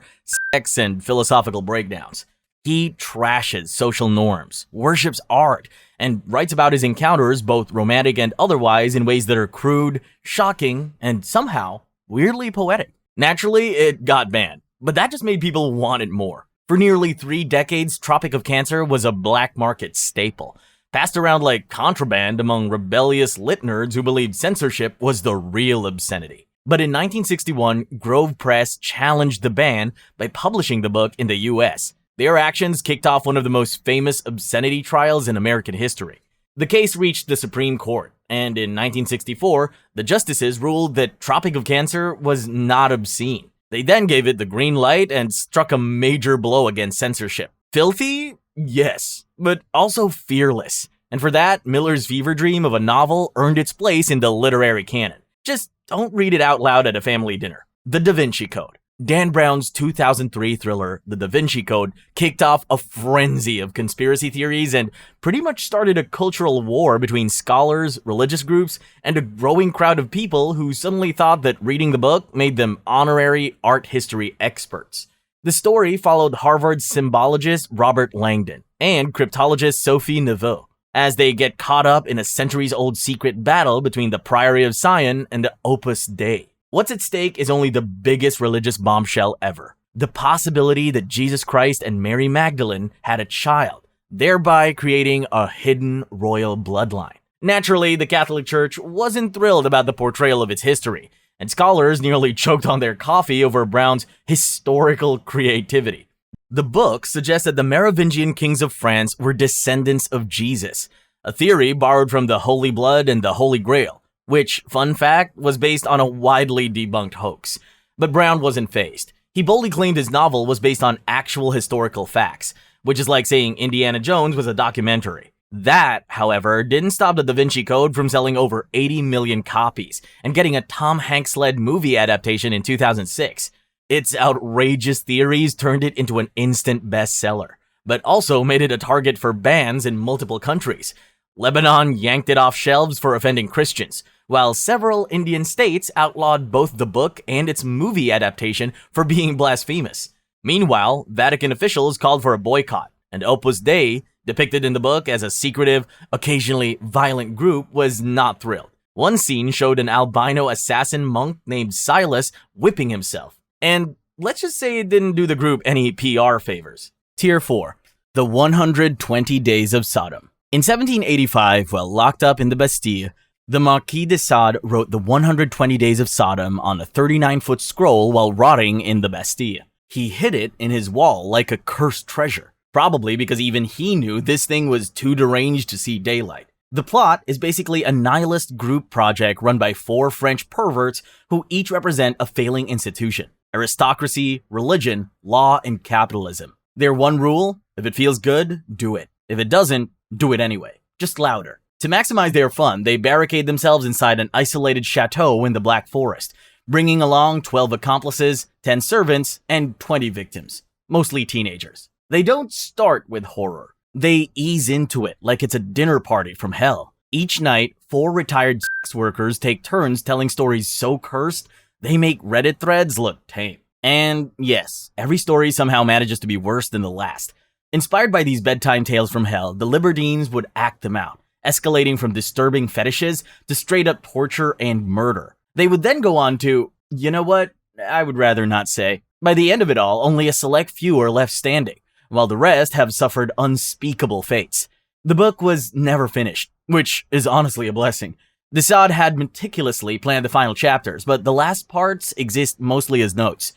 S1: sex, and philosophical breakdowns. He trashes social norms, worships art, and writes about his encounters, both romantic and otherwise, in ways that are crude, shocking, and somehow weirdly poetic. Naturally, it got banned, but that just made people want it more. For nearly 3 decades, Tropic of Cancer was a black market staple, passed around like contraband among rebellious lit nerds who believed censorship was the real obscenity. But in 1961, Grove Press challenged the ban by publishing the book in the US. Their actions kicked off one of the most famous obscenity trials in American history. The case reached the Supreme Court, and in 1964, the justices ruled that Tropic of Cancer was not obscene. They then gave it the green light and struck a major blow against censorship. Filthy? Yes, but also fearless. And for that, Miller's fever dream of a novel earned its place in the literary canon. Just don't read it out loud at a family dinner. The Da Vinci Code. Dan Brown's 2003 thriller, The Da Vinci Code, kicked off a frenzy of conspiracy theories and pretty much started a cultural war between scholars, religious groups, and a growing crowd of people who suddenly thought that reading the book made them honorary art history experts. The story followed Harvard symbologist Robert Langdon and cryptologist Sophie Neveu as they get caught up in a centuries-old secret battle between the Priory of Sion and the Opus Dei. What's at stake is only the biggest religious bombshell ever. The possibility that Jesus Christ and Mary Magdalene had a child, thereby creating a hidden royal bloodline. Naturally, the Catholic Church wasn't thrilled about the portrayal of its history, and scholars nearly choked on their coffee over Brown's historical creativity. The book suggests that the Merovingian kings of France were descendants of Jesus, a theory borrowed from the Holy Blood and the Holy Grail, which, fun fact, was based on a widely debunked hoax. But Brown wasn't fazed. He boldly claimed his novel was based on actual historical facts, which is like saying Indiana Jones was a documentary. That, however, didn't stop the Da Vinci Code from selling over 80 million copies and getting a Tom Hanks-led movie adaptation in 2006. Its outrageous theories turned it into an instant bestseller, but also made it a target for bans in multiple countries. Lebanon yanked it off shelves for offending Christians, while several Indian states outlawed both the book and its movie adaptation for being blasphemous. Meanwhile, Vatican officials called for a boycott, and Opus Dei, depicted in the book as a secretive, occasionally violent group, was not thrilled. One scene showed an albino assassin monk named Silas whipping himself, and let's just say it didn't do the group any PR favors. Tier 4. The 120 Days of Sodom. In 1785, while locked up in the Bastille, the Marquis de Sade wrote the 120 Days of Sodom on a 39-foot scroll while rotting in the Bastille. He hid it in his wall like a cursed treasure, probably because even he knew this thing was too deranged to see daylight. The plot is basically a nihilist group project run by 4 French perverts who each represent a failing institution: aristocracy, religion, law, and capitalism. Their one rule: if it feels good, do it. If it doesn't, do it anyway, just louder. To maximize their fun, they barricade themselves inside an isolated chateau in the Black Forest, bringing along 12 accomplices, 10 servants, and 20 victims, mostly teenagers. They don't start with horror. They ease into it like it's a dinner party from hell. Each night, 4 retired sex workers take turns telling stories so cursed, they make Reddit threads look tame. And yes, every story somehow manages to be worse than the last. Inspired by these bedtime tales from hell, the libertines would act them out, escalating from disturbing fetishes to straight-up torture and murder. They would then go on to, you know what, I would rather not say. By the end of it all, only a select few are left standing, while the rest have suffered unspeakable fates. The book was never finished, which is honestly a blessing. Desaad had meticulously planned the final chapters, but the last parts exist mostly as notes.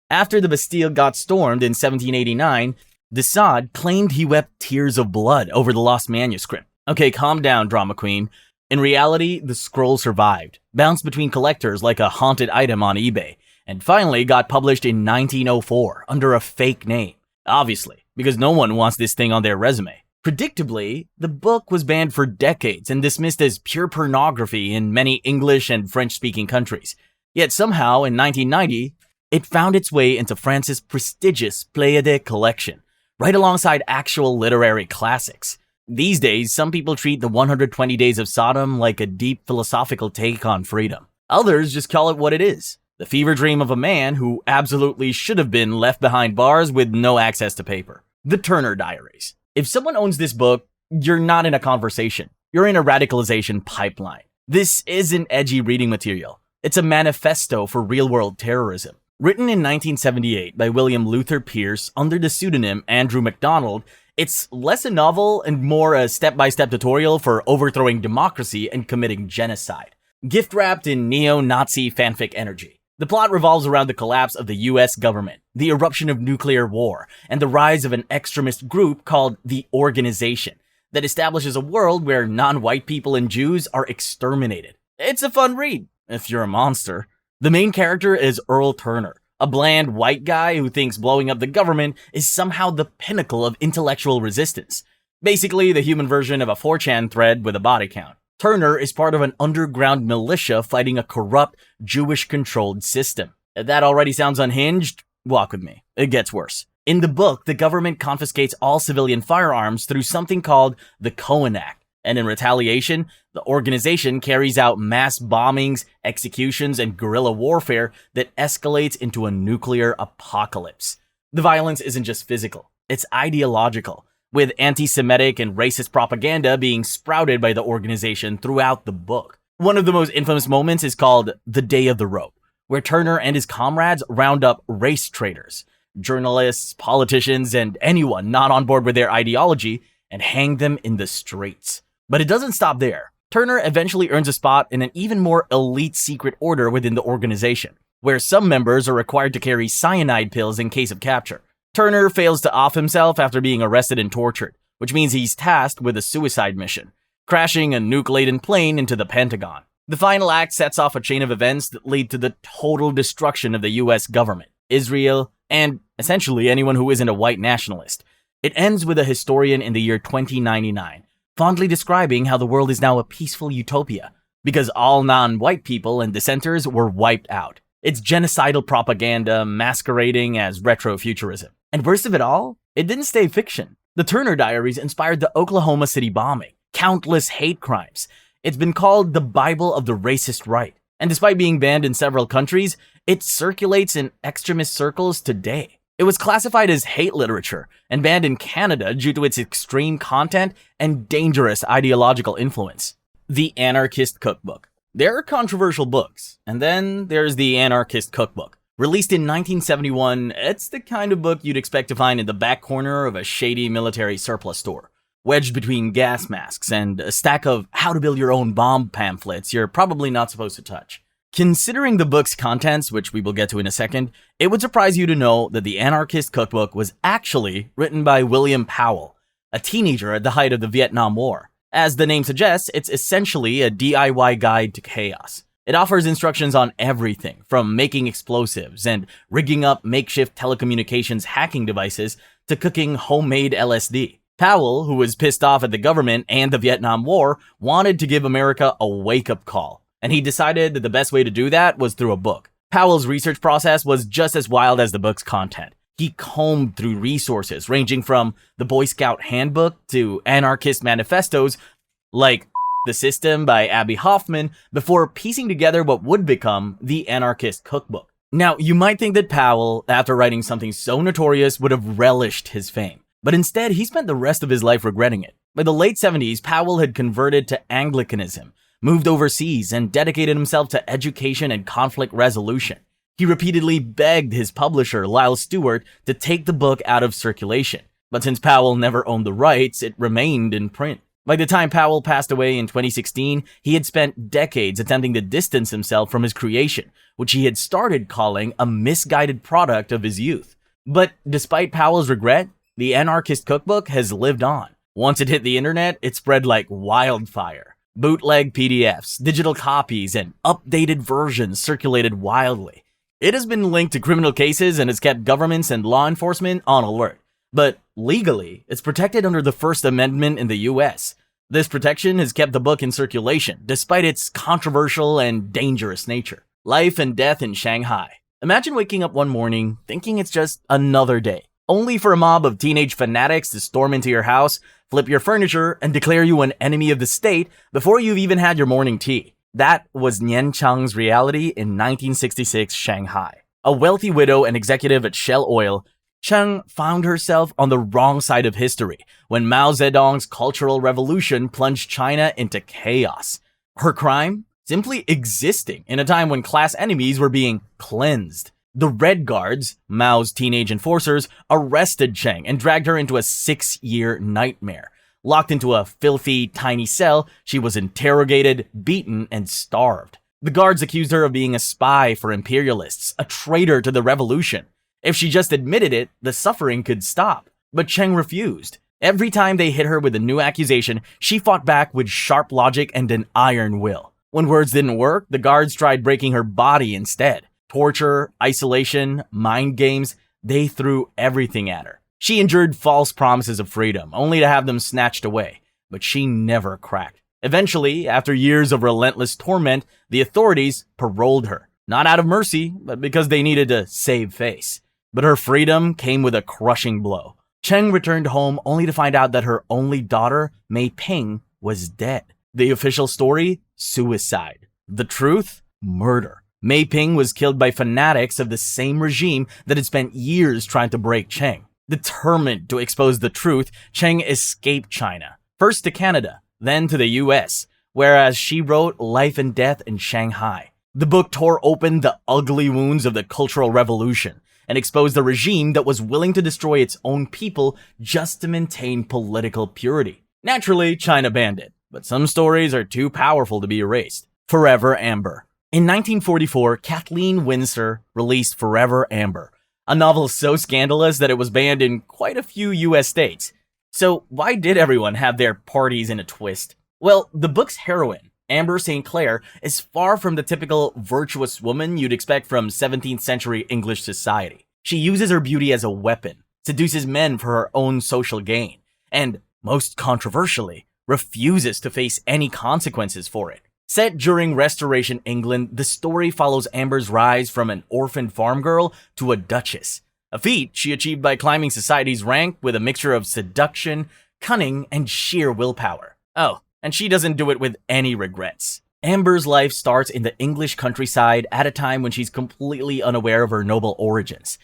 S1: After the Bastille got stormed in 1789, Desaad claimed he wept tears of blood over the lost manuscript. Okay, calm down, drama queen. In reality, the scroll survived, bounced between collectors like a haunted item on eBay, and finally got published in 1904 under a fake name. Obviously, because no one wants this thing on their resume. Predictably, the book was banned for decades and dismissed as pure pornography in many English and French-speaking countries. Yet somehow, in 1990, it found its way into France's prestigious Pléiade collection, right alongside actual literary classics. These days, some people treat the 120 Days of Sodom like a deep philosophical take on freedom. Others just call it what it is, the fever dream of a man who absolutely should have been left behind bars with no access to paper. The Turner Diaries. If someone owns this book, you're not in a conversation. You're in a radicalization pipeline. This isn't edgy reading material. It's a manifesto for real-world terrorism. Written in 1978 by William Luther Pierce under the pseudonym Andrew MacDonald, it's less a novel and more a step-by-step tutorial for overthrowing democracy and committing genocide, gift-wrapped in neo-Nazi fanfic energy. The plot revolves around the collapse of the US government, the eruption of nuclear war, and the rise of an extremist group called the Organization that establishes a world where non-white people and Jews are exterminated. It's a fun read, if you're a monster. The main character is Earl Turner, a bland white guy who thinks blowing up the government is somehow the pinnacle of intellectual resistance. Basically, the human version of a 4chan thread with a body count. Turner is part of an underground militia fighting a corrupt, Jewish-controlled system. If that already sounds unhinged, walk with me. It gets worse. In the book, the government confiscates all civilian firearms through something called the Cohen Act, and in retaliation, the organization carries out mass bombings, executions, and guerrilla warfare that escalates into a nuclear apocalypse. The violence isn't just physical, it's ideological, with anti-Semitic and racist propaganda being sprouted by the organization throughout the book. One of the most infamous moments is called The Day of the Rope, where Turner and his comrades round up race traitors, journalists, politicians, and anyone not on board with their ideology, and hang them in the streets. But it doesn't stop there. Turner eventually earns a spot in an even more elite secret order within the organization, where some members are required to carry cyanide pills in case of capture. Turner fails to off himself after being arrested and tortured, which means he's tasked with a suicide mission, crashing a nuke-laden plane into the Pentagon. The final act sets off a chain of events that lead to the total destruction of the US government, Israel, and essentially anyone who isn't a white nationalist. It ends with a historian in the year 2099, fondly describing how the world is now a peaceful utopia, because all non-white people and dissenters were wiped out. It's genocidal propaganda masquerading as retrofuturism. And worst of it all, it didn't stay fiction. The Turner Diaries inspired the Oklahoma City bombing, countless hate crimes. It's been called the Bible of the racist right. And despite being banned in several countries, it circulates in extremist circles today. It was classified as hate literature and banned in Canada due to its extreme content and dangerous ideological influence. The Anarchist Cookbook. There are controversial books, and then there's the Anarchist Cookbook. Released in 1971, it's the kind of book you'd expect to find in the back corner of a shady military surplus store, wedged between gas masks and a stack of how to build your own bomb pamphlets you're probably not supposed to touch. Considering the book's contents, which we will get to in a second, it would surprise you to know that the Anarchist Cookbook was actually written by William Powell, a teenager at the height of the Vietnam War. As the name suggests, it's essentially a DIY guide to chaos. It offers instructions on everything from making explosives and rigging up makeshift telecommunications hacking devices to cooking homemade LSD. Powell, who was pissed off at the government and the Vietnam War, wanted to give America a wake-up call, and he decided that the best way to do that was through a book. Powell's research process was just as wild as the book's content. He combed through resources ranging from the Boy Scout Handbook to anarchist manifestos like The System by Abby Hoffman before piecing together what would become the Anarchist Cookbook. Now, you might think that Powell, after writing something so notorious, would have relished his fame. But instead, he spent the rest of his life regretting it. By the late 70s, Powell had converted to Anglicanism, moved overseas, and dedicated himself to education and conflict resolution. He repeatedly begged his publisher, Lyle Stewart, to take the book out of circulation. But since Powell never owned the rights, it remained in print. By the time Powell passed away in 2016, he had spent decades attempting to distance himself from his creation, which he had started calling a misguided product of his youth. But despite Powell's regret, the Anarchist Cookbook has lived on. Once it hit the internet, it spread like wildfire. Bootleg PDFs, digital copies, and updated versions circulated wildly. It has been linked to criminal cases and has kept governments and law enforcement on alert. But legally, it's protected under the First Amendment in the US. This protection has kept the book in circulation, despite its controversial and dangerous nature. Life and Death in Shanghai. Imagine waking up one morning thinking it's just another day, only for a mob of teenage fanatics to storm into your house, flip your furniture, and declare you an enemy of the state before you've even had your morning tea. That was Nian Chang's reality in 1966 Shanghai. A wealthy widow and executive at Shell Oil, Chang found herself on the wrong side of history when Mao Zedong's Cultural Revolution plunged China into chaos. Her crime? Simply existing in a time when class enemies were being cleansed. The Red Guards, Mao's teenage enforcers, arrested Chang and dragged her into a 6-year nightmare. Locked into a filthy, tiny cell, she was interrogated, beaten, and starved. The guards accused her of being a spy for imperialists, a traitor to the revolution. If she just admitted it, the suffering could stop. But Cheng refused. Every time they hit her with a new accusation, she fought back with sharp logic and an iron will. When words didn't work, the guards tried breaking her body instead. Torture, isolation, mind games, they threw everything at her. She endured false promises of freedom, only to have them snatched away. But she never cracked. Eventually, after years of relentless torment, the authorities paroled her. Not out of mercy, but because they needed to save face. But her freedom came with a crushing blow. Cheng returned home only to find out that her only daughter, Mei Ping, was dead. The official story? Suicide. The truth? Murder. Mei Ping was killed by fanatics of the same regime that had spent years trying to break Cheng. Determined to expose the truth, Cheng escaped China, first to Canada, then to the US, whereas she wrote Life and Death in Shanghai. The book tore open the ugly wounds of the Cultural Revolution and exposed a regime that was willing to destroy its own people just to maintain political purity. Naturally, China banned it, but some stories are too powerful to be erased. Forever Amber. In 1944, Kathleen Winsor released Forever Amber, a novel so scandalous that it was banned in quite a few US states. So why did everyone have their parties in a twist? Well, the book's heroine, Amber St. Clair, is far from the typical virtuous woman you'd expect from 17th century English society. She uses her beauty as a weapon, seduces men for her own social gain, and, most controversially, refuses to face any consequences for it. Set during Restoration England, the story follows Amber's rise from an orphan farm girl to a duchess, a feat she achieved by climbing society's rank with a mixture of seduction, cunning, and sheer willpower. Oh, and she doesn't do it with any regrets. Amber's life starts in the English countryside at a time when she's completely unaware of her noble origins.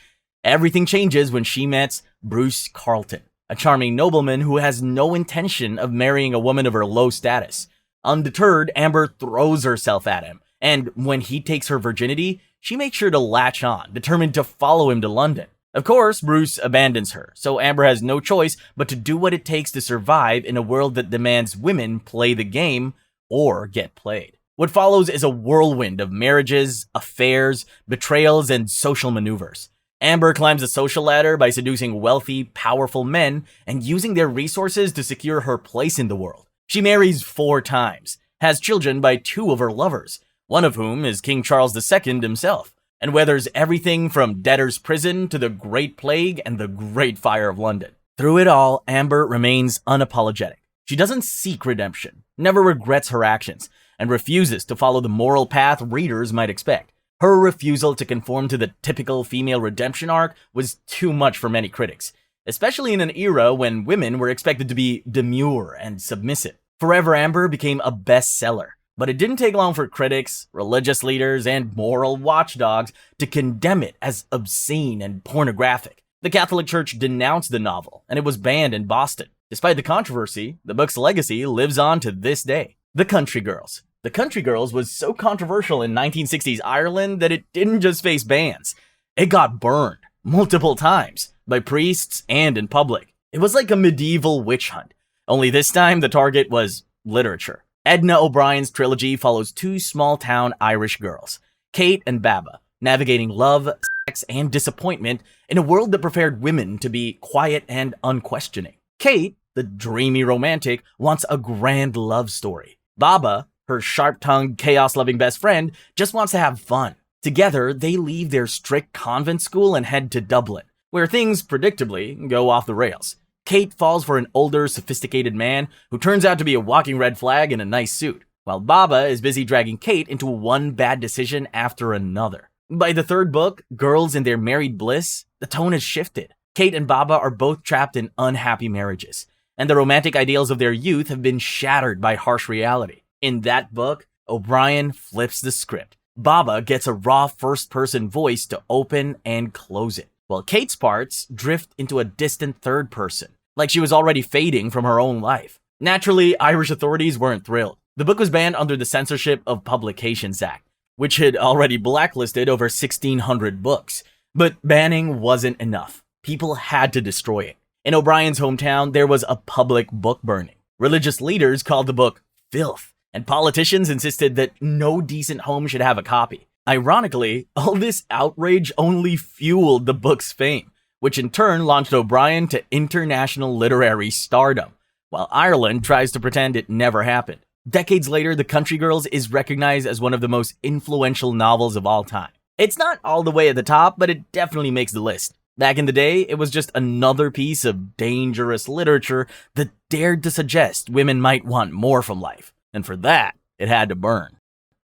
S1: Everything changes when she meets Bruce Carleton, a charming nobleman who has no intention of marrying a woman of her low status. Undeterred, Amber throws herself at him, and when he takes her virginity, she makes sure to latch on, determined to follow him to London. Of course, Bruce abandons her, so Amber has no choice but to do what it takes to survive in a world that demands women play the game or get played. What follows is a whirlwind of marriages, affairs, betrayals, and social maneuvers. Amber climbs the social ladder by seducing wealthy, powerful men and using their resources to secure her place in the world. She marries 4 times, has children by 2 of her lovers, one of whom is King Charles II himself, and weathers everything from debtor's prison to the Great Plague and the Great Fire of London. Through it all, Amber remains unapologetic. She doesn't seek redemption, never regrets her actions, and refuses to follow the moral path readers might expect. Her refusal to conform to the typical female redemption arc was too much for many critics, especially in an era when women were expected to be demure and submissive. Forever Amber became a bestseller, but it didn't take long for critics, religious leaders, and moral watchdogs to condemn it as obscene and pornographic. The Catholic Church denounced the novel, and it was banned in Boston. Despite the controversy, the book's legacy lives on to this day. The Country Girls. The Country Girls was so controversial in 1960s Ireland that it didn't just face bans. It got burned multiple times by priests and in public. It was like a medieval witch hunt, only this time the target was literature. Edna O'Brien's trilogy follows two small-town Irish girls, Kate and Baba, navigating love, sex, and disappointment in a world that prepared women to be quiet and unquestioning. Kate, the dreamy romantic, wants a grand love story. Baba, her sharp-tongued, chaos-loving best friend, just wants to have fun. Together, they leave their strict convent school and head to Dublin, where things, predictably, go off the rails. Kate falls for an older, sophisticated man who turns out to be a walking red flag in a nice suit, while Baba is busy dragging Kate into one bad decision after another. By the third book, Girls in Their Married Bliss, the tone has shifted. Kate and Baba are both trapped in unhappy marriages, and the romantic ideals of their youth have been shattered by harsh reality. In that book, O'Brien flips the script. Baba gets a raw first-person voice to open and close it, while Kate's parts drift into a distant third person, like she was already fading from her own life. Naturally, Irish authorities weren't thrilled. The book was banned under the Censorship of Publications Act, which had already blacklisted over 1,600 books. But banning wasn't enough. People had to destroy it. In O'Brien's hometown, there was a public book burning. Religious leaders called the book filth, and politicians insisted that no decent home should have a copy. Ironically, all this outrage only fueled the book's fame, which in turn launched O'Brien to international literary stardom, while Ireland tries to pretend it never happened. Decades later, The Country Girls is recognized as one of the most influential novels of all time. It's not all the way at the top, but it definitely makes the list. Back in the day, it was just another piece of dangerous literature that dared to suggest women might want more from life. And for that, it had to burn.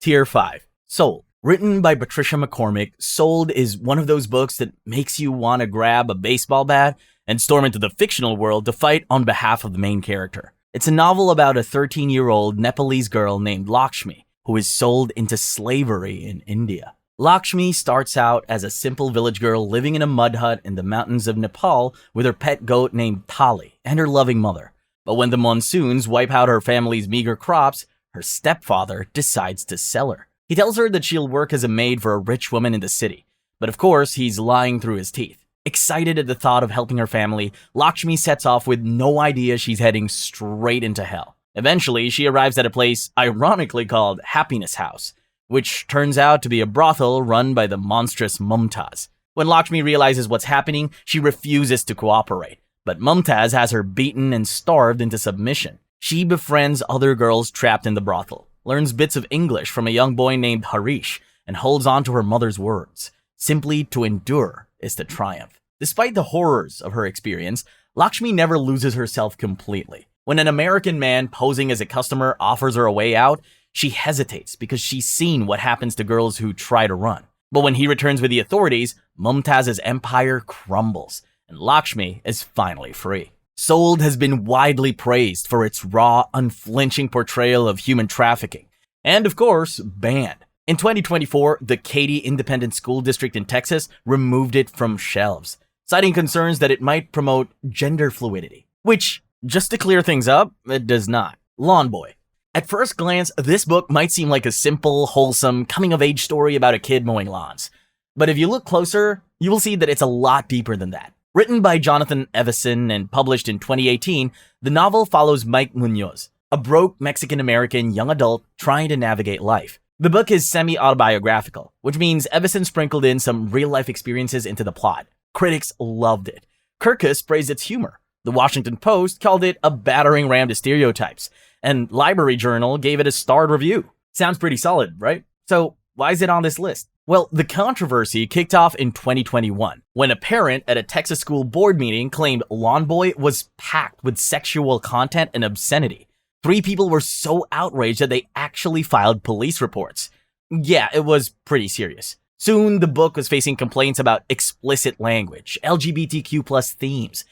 S1: Tier 5. Sold. Written by Patricia McCormick, Sold is one of those books that makes you want to grab a baseball bat and storm into the fictional world to fight on behalf of the main character. It's a novel about a 13-year-old Nepalese girl named Lakshmi, who is sold into slavery in India. Lakshmi starts out as a simple village girl living in a mud hut in the mountains of Nepal with her pet goat named Tali and her loving mother. But when the monsoons wipe out her family's meager crops, her stepfather decides to sell her. He tells her that she'll work as a maid for a rich woman in the city, but of course he's lying through his teeth. Excited at the thought of helping her family, Lakshmi sets off with no idea she's heading straight into hell. Eventually, she arrives at a place ironically called Happiness House, which turns out to be a brothel run by the monstrous Mumtaz. When Lakshmi realizes what's happening, she refuses to cooperate, but Mumtaz has her beaten and starved into submission. She befriends other girls trapped in the brothel, learns bits of English from a young boy named Harish, and holds on to her mother's words. Simply to endure is to triumph. Despite the horrors of her experience, Lakshmi never loses herself completely. When an American man posing as a customer offers her a way out, she hesitates because she's seen what happens to girls who try to run. But when he returns with the authorities, Mumtaz's empire crumbles, and Lakshmi is finally free. Sold has been widely praised for its raw, unflinching portrayal of human trafficking, and of course, banned. In 2024, the Katy Independent School District in Texas removed it from shelves, citing concerns that it might promote gender fluidity, which, just to clear things up, it does not. Lawn Boy. At first glance, this book might seem like a simple, wholesome, coming-of-age story about a kid mowing lawns. But if you look closer, you will see that it's a lot deeper than that. Written by Jonathan Evison and published in 2018, the novel follows Mike Munoz, a broke Mexican-American young adult trying to navigate life. The book is semi-autobiographical, which means Evison sprinkled in some real-life experiences into the plot. Critics loved it. Kirkus praised its humor. The Washington Post called it a battering ram to stereotypes, and Library Journal gave it a starred review. Sounds pretty solid, right? So why is it on this list? Well, the controversy kicked off in 2021, when a parent at a Texas school board meeting claimed Lawn Boy was packed with sexual content and obscenity. 3 people were so outraged that they actually filed police reports. Yeah, it was pretty serious. Soon, the book was facing complaints about explicit language, LGBTQ+ themes,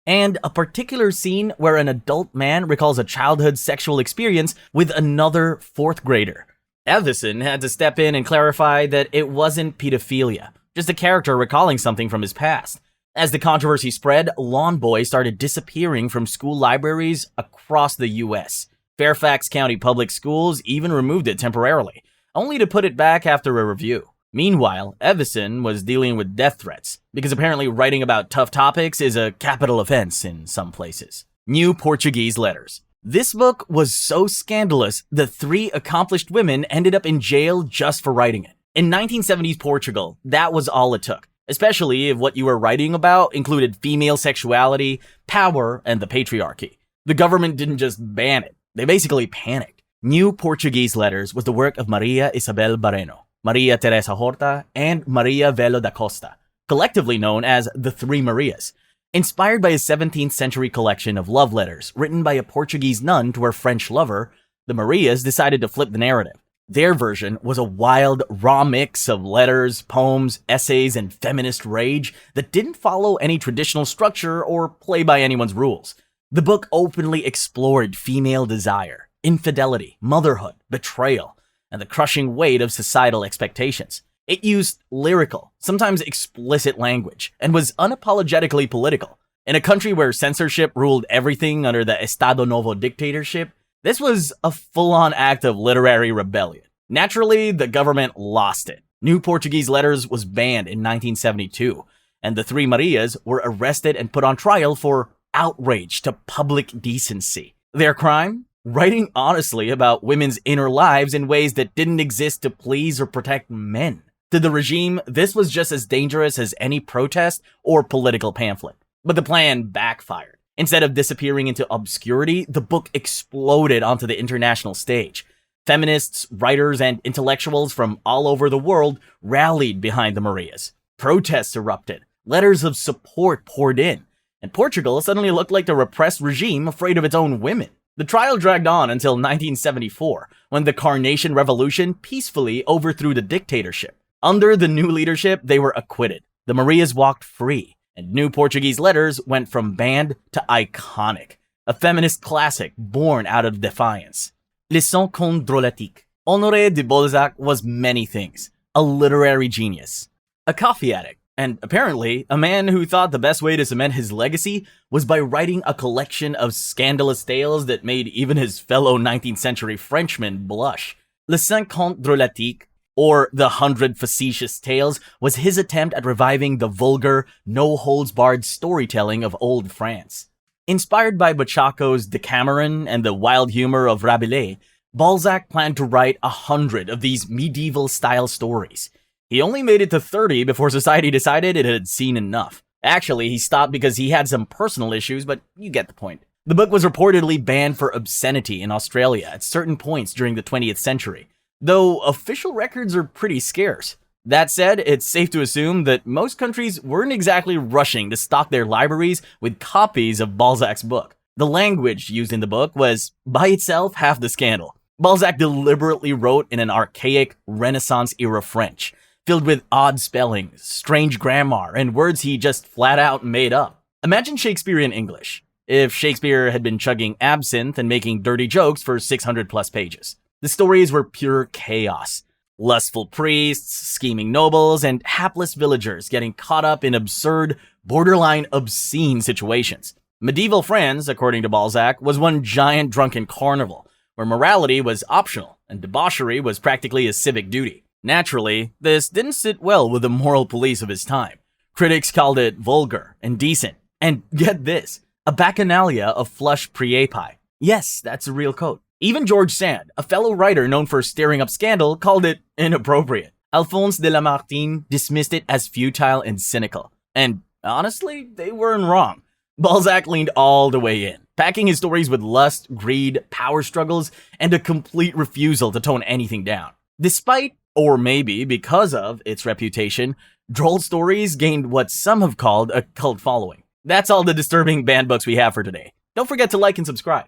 S1: and a particular scene where an adult man recalls a childhood sexual experience with another fourth grader. Evison had to step in and clarify that it wasn't pedophilia, just a character recalling something from his past. As the controversy spread, Lawn Boy started disappearing from school libraries across the US. Fairfax County Public Schools even removed it temporarily, only to put it back after a review. Meanwhile, Evison was dealing with death threats, because apparently writing about tough topics is a capital offense in some places. New Portuguese Letters. This book was so scandalous that 3 accomplished women ended up in jail just for writing it. In 1970s Portugal, that was all it took, especially if what you were writing about included female sexuality, power, and the patriarchy. The government didn't just ban it, they basically panicked. New Portuguese Letters was the work of Maria Isabel Barreno, Maria Teresa Horta, and Maria Velo da Costa, collectively known as the Three Marias. Inspired by a 17th century collection of love letters written by a Portuguese nun to her French lover, the Marias decided to flip the narrative. Their version was a wild, raw mix of letters, poems, essays, and feminist rage that didn't follow any traditional structure or play by anyone's rules. The book openly explored female desire, infidelity, motherhood, betrayal, and the crushing weight of societal expectations. It used lyrical, sometimes explicit language, and was unapologetically political. In a country where censorship ruled everything under the Estado Novo dictatorship, this was a full-on act of literary rebellion. Naturally, the government lost it. New Portuguese Letters was banned in 1972, and the Three Marias were arrested and put on trial for outrage to public decency. Their crime? Writing honestly about women's inner lives in ways that didn't exist to please or protect men. To the regime, this was just as dangerous as any protest or political pamphlet. But the plan backfired. Instead of disappearing into obscurity, the book exploded onto the international stage. Feminists, writers, and intellectuals from all over the world rallied behind the Marias. Protests erupted. Letters of support poured in. And Portugal suddenly looked like the repressed regime afraid of its own women. The trial dragged on until 1974, when the Carnation Revolution peacefully overthrew the dictatorship. Under the new leadership, they were acquitted. The Marias walked free, and New Portuguese Letters went from banned to iconic, a feminist classic born out of defiance. Leçon contre drôlatique. Honoré de Balzac was many things. A literary genius, a coffee addict, and apparently a man who thought the best way to cement his legacy was by writing a collection of scandalous tales that made even his fellow 19th century Frenchmen blush. Les 50 drôlatiques, or The 100 Facetious Tales, was his attempt at reviving the vulgar, no-holds-barred storytelling of old France. Inspired by Boccacco's Decameron and the wild humor of Rabelais, Balzac planned to write 100 of these medieval-style stories. He only made it to 30 before society decided it had seen enough. Actually, he stopped because he had some personal issues, but you get the point. The book was reportedly banned for obscenity in Australia at certain points during the 20th century, though official records are pretty scarce. That said, it's safe to assume that most countries weren't exactly rushing to stock their libraries with copies of Balzac's book. The language used in the book was, by itself, half the scandal. Balzac deliberately wrote in an archaic Renaissance-era French, filled with odd spellings, strange grammar, and words he just flat out made up. Imagine Shakespeare in English, if Shakespeare had been chugging absinthe and making dirty jokes for 600 plus pages. The stories were pure chaos. Lustful priests, scheming nobles, and hapless villagers getting caught up in absurd, borderline obscene situations. Medieval France, according to Balzac, was one giant drunken carnival, where morality was optional and debauchery was practically a civic duty. Naturally, this didn't sit well with the moral police of his time. Critics called it vulgar, indecent, and get this, a bacchanalia of flush preapi. Yes, that's a real quote. Even George Sand, a fellow writer known for stirring up scandal, called it inappropriate. Alphonse de Lamartine dismissed it as futile and cynical. And honestly, they weren't wrong. Balzac leaned all the way in, packing his stories with lust, greed, power struggles, and a complete refusal to tone anything down. Despite, or maybe because of, its reputation, droll stories gained what some have called a cult following. That's all the disturbing banned books we have for today. Don't forget to like and subscribe.